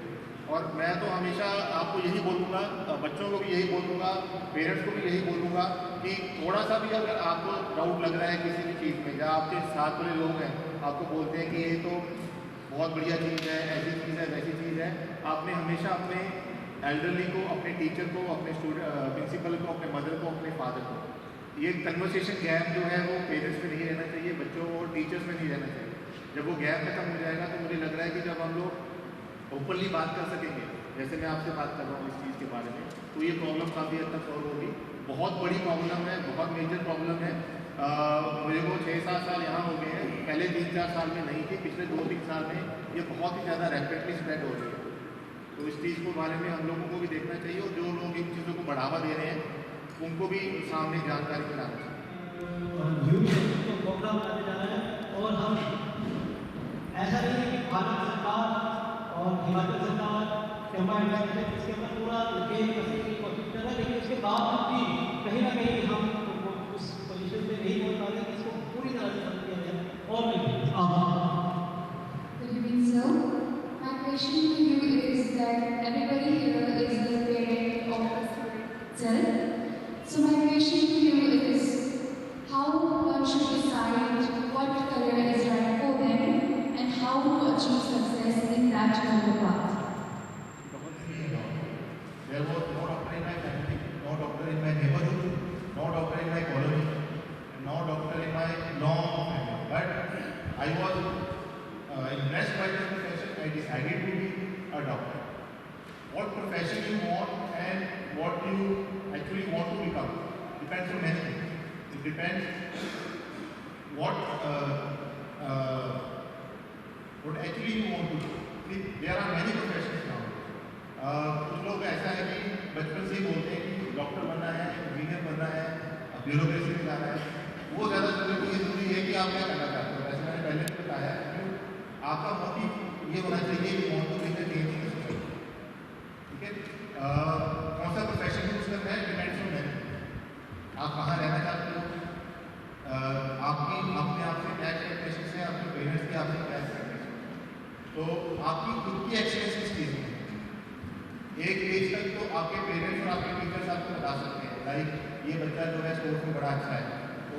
और मैं तो हमेशा आपको यही बोलूँगा, बच्चों को भी यही बोलूँगा, पेरेंट्स को भी यही बोलूँगा कि थोड़ा सा भी अगर आपको डाउट लग रहा है किसी भी चीज़ में, या आपके साथ वाले लोग हैं आपको बोलते हैं कि ये तो बहुत बढ़िया चीज़ है, ऐसी चीज़ है, वैसी चीज़ है। आपने हमेशा अपने एल्डरली को, अपने टीचर को, अपने प्रिंसिपल को, अपने मदर को, अपने फादर को, ये कन्वर्सेशन गैप जो है वो पेरेंट्स में नहीं रहना चाहिए, बच्चों और टीचर्स में नहीं रहना चाहिए। जब वो गैप खत्म हो जाएगा तो मुझे लग रहा है कि जब हम लोग ओपनली बात कर सकेंगे, जैसे मैं आपसे बात कर रहा हूँ इस चीज़ के बारे में, तो ये प्रॉब्लम काफ़ी हद तक सॉल्व होगी। बहुत बड़ी प्रॉब्लम है, बहुत मेजर प्रॉब्लम है। मेरे को 6-7 साल यहाँ हो गए हैं, पहले 3-4 साल में नहीं थी, पिछले 2-3 साल में ये बहुत ही ज़्यादा रैपिडली स्प्रेड हो रही है। तो इस चीज़ के बारे में हम लोगों को भी देखना चाहिए और जो लोग इन चीज़ों को बढ़ावा दे रहे हैं उनको भी सामने जानकारी मिलाना चाहिए। प्रोग्राम करने जा रहे हैं और हम ऐसा नहीं है कि भारत सरकार और हिमाचल सरकार कंबाइंड करके इसके अंदर पूरा गेम करने की कोशिश कर रहा है, लेकिन उसके बावजूद भी कहीं ना कहीं हम उस पोजीशन पे नहीं पहुंच पा रहे कि इसको पूरी तरह से खत्म किया जाए। और Good evening, sir. My question to you is that everybody here is the parent of a student. So my question to you is, how one should decide what career is right for them and how to achieve success in that career path? There was no doctor in my family, no doctor in my neighborhood, no doctor in my colony, and no doctor in my long family. But I was impressed by this profession. I decided to be a doctor. What profession you want and what you actually want to become depends on many things. It depends what actually you want to do. See, there are many professions now. कुछ लोग ऐसा है कि बचपन से ही बोलते हैं कि डॉक्टर बनना है, इंजीनियर बनना है, ब्यूरोक्रेसी में जाना है। वो ज़्यादा जरूरी है कि आप क्या करना चाहते हो। वैसे मैंने पहले भी बताया कि आपका मोटिव ये होना चाहिए कि want to make a change in society. ठीक है, कौन सा प्रोफेशन यूज करना है डिपेंड्स ऑन मैन। आप कहाँ रहना चाहते हो, आपकी अपने आप से क्या एक्सपेक्टेशन है, आपके पेरेंट्स की आपसे क्या एक्सपेक्टेशन है, तो आपकी खुद की एक्सपीरियंस इस चीज़ में एक एज तक तो आपके पेरेंट्स और आपके टीचर्स आपको बता सकते हैं लाइक ये बच्चा जो है स्पोर्ट्स में बड़ा अच्छा है, तो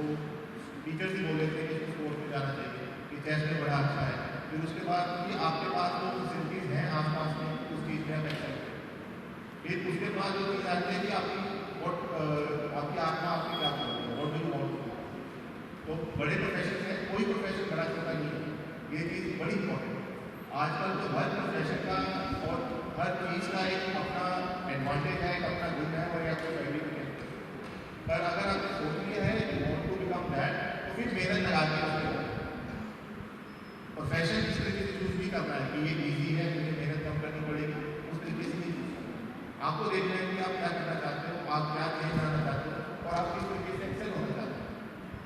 टीचर्स ही बोल लेते हैं कि इसको स्पोर्ट्स में जाना चाहिए, कि चेस में बड़ा अच्छा है। फिर उसके बाद कि आपके पास जो फैसिलिटीज़ हैं आसपास में उस चीज़ में आप एक्सेल करें। फिर उसके बाद जो चीज़ आती है कि आपकी आत्मा आपकी क्या करती है, what do you want to do. तो बड़े प्रोफेशन है, कोई प्रोफेशन बड़ा छोटा नहीं है, ये चीज़ बड़ी इंपॉर्टेंट है। आजकल तो हर प्रोफेशन का और हर चीज़ का एक अपना एडवांटेज है, एक अपना गुण है और एक सर्टिफिकेट। पर अगर आपने सोच लिया है कि वांट टू बिकम दैट, तो फिर मेहनत लगा के उसमें प्रोफेशन इस तरीके से चूज नहीं करना है कि ये ईजी है, मुझे मेहनत कम करनी पड़ेगी, उस तरीके से नहीं चूज करना। आपको देखना है कि आप क्या करना चाहते हो, आप क्या चेंज लाना चाहते हो और आप किस तरीके से एक्सेल होना चाहते हो,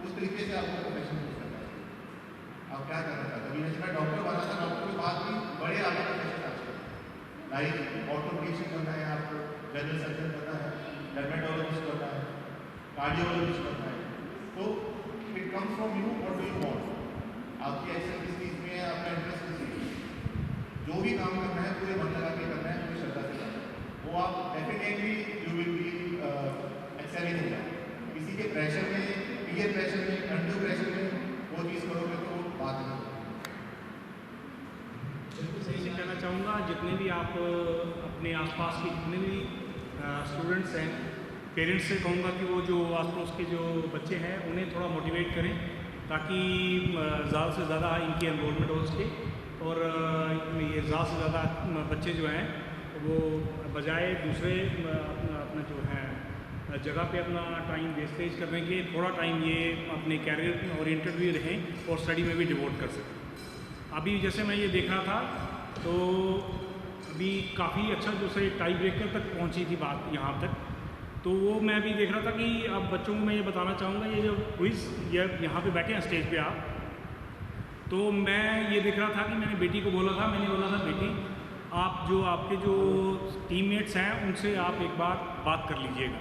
उस तरीके से आपको प्रोफेशन चूज करना है। आप क्या करना चाहते हो। अभी जैसे मैं डॉक्टर बना था, डॉक्टर के बाद भी बड़े आगे प्रोफेशन आते हैं, लाइक ऑर्थोपेडिक्स करना है, आपको जनरल सर्जन करना है, डर्मेटोलॉजिस्ट करना है, कार्डियोलॉजिस्ट करना है। तो it comes from you, what do you want. आपकी एक्सेल किस चीज़ में है, आपका इंटरेस्ट किस चीज़ में। जो भी काम करना है पूरे मन लगा के करना है, पूरी श्रद्धा से करना है, वो आप definitely you will be excelling हो जाए। किसी के प्रेशर में, पीयर प्रेशर में, अंडर प्रेशर में वो चीज़ करोगे तो बात नहीं। बिल्कुल सही से कहना चाहूँगा, जितने भी आप अपने आसपास के जितने भी स्टूडेंट्स हैं, पेरेंट्स से कहूँगा कि वो जो आसपास के जो बच्चे हैं उन्हें थोड़ा मोटिवेट करें ताकि ज़्यादा से ज़्यादा इनकी एनरोलमेंट हो सके और ये ज़्यादा से ज़्यादा बच्चे जो हैं वो बजाय दूसरे अपना जो है जगह पे अपना टाइम वेस्टेज करने के थोड़ा टाइम ये अपने कैरियर ओरिएंटेड भी रहें और स्टडी में भी डिवोट कर सकें। अभी जैसे मैं ये देख रहा था तो अभी काफ़ी अच्छा दूसरे टाई ब्रेकर तक पहुंची थी बात यहाँ तक, तो वो मैं भी देख रहा था कि अब बच्चों को मैं ये बताना चाहूँगा, ये जो क्विज़ ये यहाँ पे बैठे हैं स्टेज पे आप, तो मैं ये देख रहा था कि मैंने बेटी को बोला था, मैंने बोला था बेटी आप जो आपके जो टीममेट्स हैं उनसे आप एक बार बात कर लीजिएगा।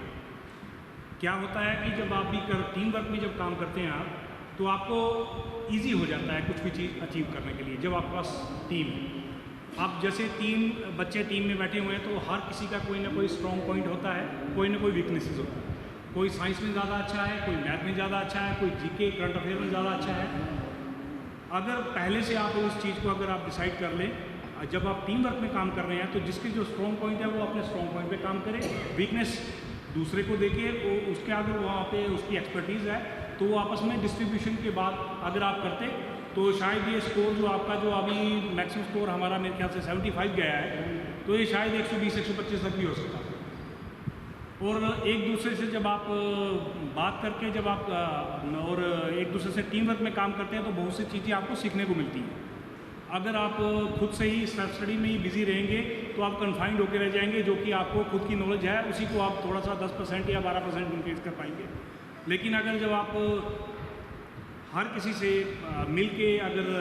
क्या होता है कि जब आप भी टीम वर्क में जब काम करते हैं आप, तो आपको ईजी हो जाता है कुछ भी चीज़ अचीव करने के लिए। जब आपके पास टीम है, आप जैसे 3 बच्चे टीम में बैठे हुए हैं तो हर किसी का कोई ना कोई स्ट्रॉन्ग पॉइंट होता है, कोई ना कोई वीकनेसेस होता है। कोई साइंस में ज़्यादा अच्छा है, कोई मैथ में ज़्यादा अच्छा है, कोई जीके करंट अफेयर में ज़्यादा अच्छा है। अगर पहले से आप उस चीज़ को अगर आप डिसाइड कर लें, जब आप टीम वर्क में काम कर रहे हैं तो जिसके जो स्ट्रॉन्ग पॉइंट है वो अपने स्ट्रॉन्ग पॉइंट पे काम करे, वीकनेस दूसरे को देखे, वो उसके अगर वहाँ पे उसकी एक्सपर्टीज़ है तो वो आपस में डिस्ट्रीब्यूशन के बाद अगर आप करते तो शायद ये स्कोर जो आपका जो अभी मैक्सिमम स्कोर हमारा मेरे ख्याल से 75 गया है, तो ये शायद 120-125 तक भी हो सकता है। और एक दूसरे से जब आप बात करके जब आप और एक दूसरे से टीम वर्क में काम करते हैं तो बहुत सी चीज़ें आपको सीखने को मिलती हैं। अगर आप खुद से ही सेल्फ स्टडी में ही बिजी रहेंगे तो आप कन्फाइंड होकर रह जाएंगे, जो कि आपको खुद की नॉलेज है उसी को आप थोड़ा सा 10% या 12% इंक्रीज कर पाएंगे। लेकिन अगर जब आप हर किसी से मिल के अगर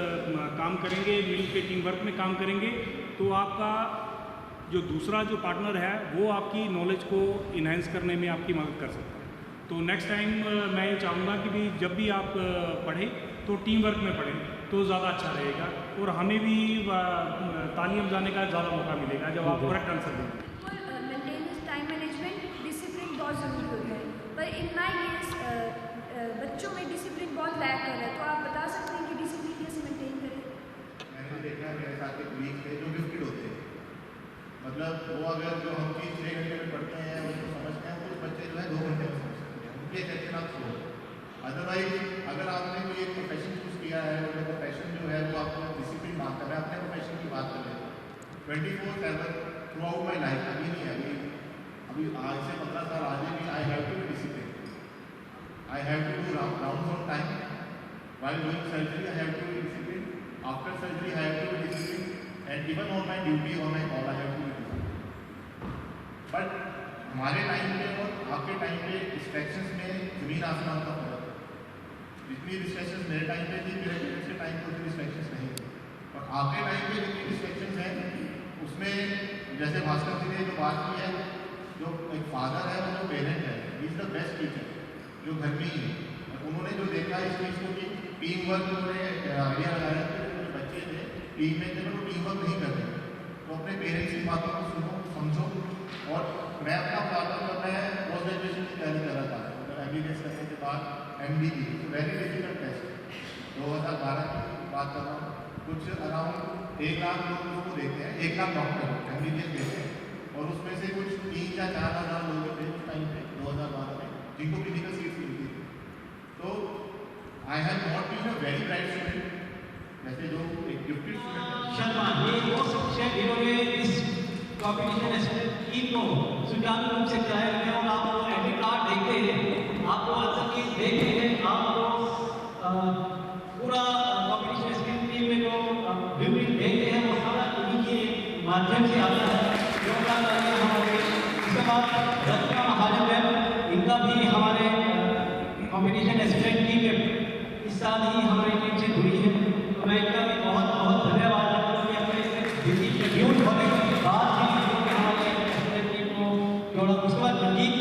काम करेंगे, मिल के टीम वर्क में काम करेंगे, तो आपका जो दूसरा जो पार्टनर है वो आपकी नॉलेज को इन्हेंस करने में आपकी मदद कर सकता है। तो नेक्स्ट टाइम मैं ये चाहूँगा कि भी जब भी आप पढ़ें तो टीम वर्क में पढ़ें तो ज़्यादा अच्छा रहेगा और हमें भी तालीम जाने का ज़्यादा मौका मिलेगा जब आप करेक्ट आंसर देंगे। मेंटेनेंस टाइम मैनेजमेंट डिसिप्लिन बहुत ज़रूरी होता है, पर इन माई केस बच्चों में डिसिप्लिन बहुत लैक कर रहा है, तो आप बता सकते हैं कि डिसिप्लिन कैसे मेंटेन करें? मैंने देखा है मेरे साथ एक वीक है जो गिफ्टेड होते हैं, मतलब वो अगर जो हम चीज़ 6 घंटे में पढ़ते हैं उसको समझते हैं, कुछ बच्चे जो है 2 घंटे में समझ सकते हैं, उनकी एक्सेप्शन आप छोड़ो। अदरवाइज अगर आपने कोई एक प्रोफेशन चूज़ किया है और वो प्रोफेशन जो है वो आपको डिसिप्लिन मांग कर रहा है, अपने प्रोफेशन की बात कर लेते हैं 24/7 थ्रू आउट माई लाइफ, अभी नहीं है, अभी आज से 15 साल आगे भी I have to be discipline, I have to do rounds on time, while doing surgery I have to be discipline, after surgery I have to be discipline, and even on my duty on my call I have to be discipline. But हमारे time पे और आपके time पे distractions में ज़मीन आसमान का फर्क है। जितनी डिस्ट्रैक्शंस मेरे टाइम पे थी, मेरे पेरेंट्स के टाइम पे उतनी डिस्ट्रैक्शंस नहीं थी, और आपके टाइम पे जितनी डिस्ट्रैक्शंस हैं उसमें जैसे भास्कर जी ने जो बात की है, जो एक फादर है और जो पेरेंट है, he is the best teacher जो घर में ही है। उन्होंने जो देखा इस चीज़ को कि टीम वर्क उन्होंने आइडिया लगाया कि जो बच्चे थे टीम में थे वो टीम वर्क नहीं करते, तो अपने पेरेंट्स की बातों को सुनो, समझो। और मैं अपना फादर करना है पोस्ट ग्रेजुएशन की तैयारी कर रहा था, MBBS करने के बाद MD की, वेरी डिफिकल्ट टेस्ट, 2012 की बात कर रहा हूँ, कुछ अराउंड 1 लाख लोग उसको देते हैं, 1 लाख डॉक्टर MBBS देते हैं, और उसमें से कुछ 3 या 4 हज़ार लोग थे उस टाइम पे 2012 में जिनको क्लिनिकल सीट्स मिलती थी। तो I have not been a very bright student, जैसे जो एक गिफ्टेड स्टूडेंट शर्मा, ये वो शख्स है जिन्होंने इस कॉम्पिटिशन टीम को सुचारू रूप से चलाया है, और आप वो एडमिट कार्ड देखते हैं, आपको आंसर की देखते हैं, आपको पूरा कॉम्पिटिशन टीम में जो ब्लूप्रिंट देखते हैं वो सारा उन्हीं के माध्यम से आता है। योगदान करके हमारे इसके बाद रचना महाजन है, इनका भी हमारे कॉम्पिटिशन एस्पिरेंट टीम में इस साल ही हमारी टीम से जुड़ी है, तो मैं इनका भी बहुत बहुत धन्यवाद करता हूँ कि अपने बिजी शेड्यूल होने के बाद भी हमारे एस्पिरेंट टीम को जोड़ा। उसके बाद मंजीत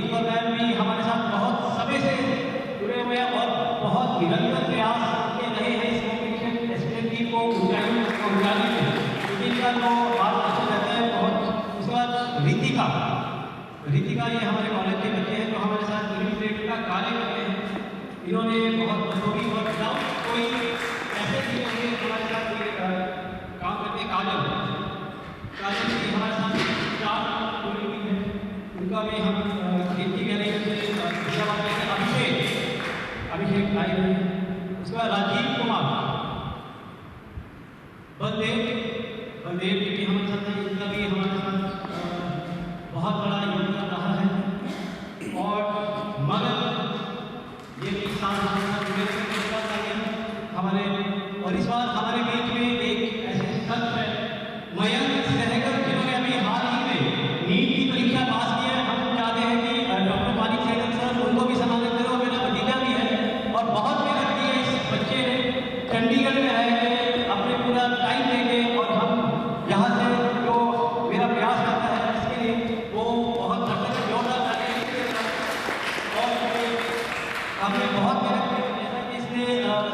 कौर मैम भी हमारे साथ बहुत समय से जुड़े हुए हैं और बहुत निरंतर प्रयास करते रहे हैं इस कॉम्पिटिशन एस्पिरेंट टीम को ऊंचाइयों को पहुँचाने में, क्योंकि इनका जो बात अच्छा रहता है बहुत। उसके बाद रीतिका ये हमारे कॉलेज के बच्चे हैं जो हमारे साथ इलिमिनेट का कार्य करते हैं, इन्होंने बहुत बखूबी और कोई ऐसे भी होंगे हमारे साथ काम करते। काजल भी हमारे साथ 4 जुड़ी हुई है, उनका भी हम कीर्ति गैलरी से अभिषेक लाए हुए हैं। उसके बाद राजीव कुमार, बलदेव जी भी हमारे साथ हैं, इनका भी हमारे साथ बहुत बड़ा योगदान रहा है। और मगर ये भी हमारे, और इस बार हमारे बीच में एक ऐसे शख्स है मयंक सहगल, जिन्होंने अभी हाल ही में नीट की परीक्षा पास की है। हम चाहते हैं कि डॉक्टर मानिक सहगल सर उनको भी सम्मानित करो, मेरा भतीजा भी है और बहुत मेहनत की है इस बच्चे ने, चंडीगढ़ में रह के अपने पूरा टाइम देंगे, और हम यहाँ से जो मेरा प्रयास करता है इसके लिए वो बहुत योगदान करते हैं। और हमने बहुत मेहनत की, जैसा कि इसने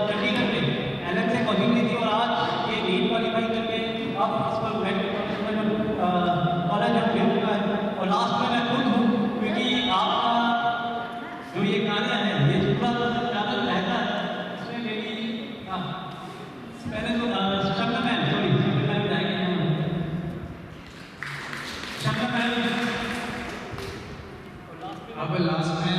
चंडीगढ़ में एलन से कोचिंग ली थी, और आज ये नीट क्वालिफाई करके अब इस पर कॉलेज हम मिल चुका है। और लास्ट में मैं खुद हूँ, क्योंकि आपका जो ये कार्य है ये पूरा चैनल रहता है, इसमें मेरी पहले तो Shankar ma'am, sorry Shankar ma'am जाएंगे ना, शंकर मैम अब लास्ट में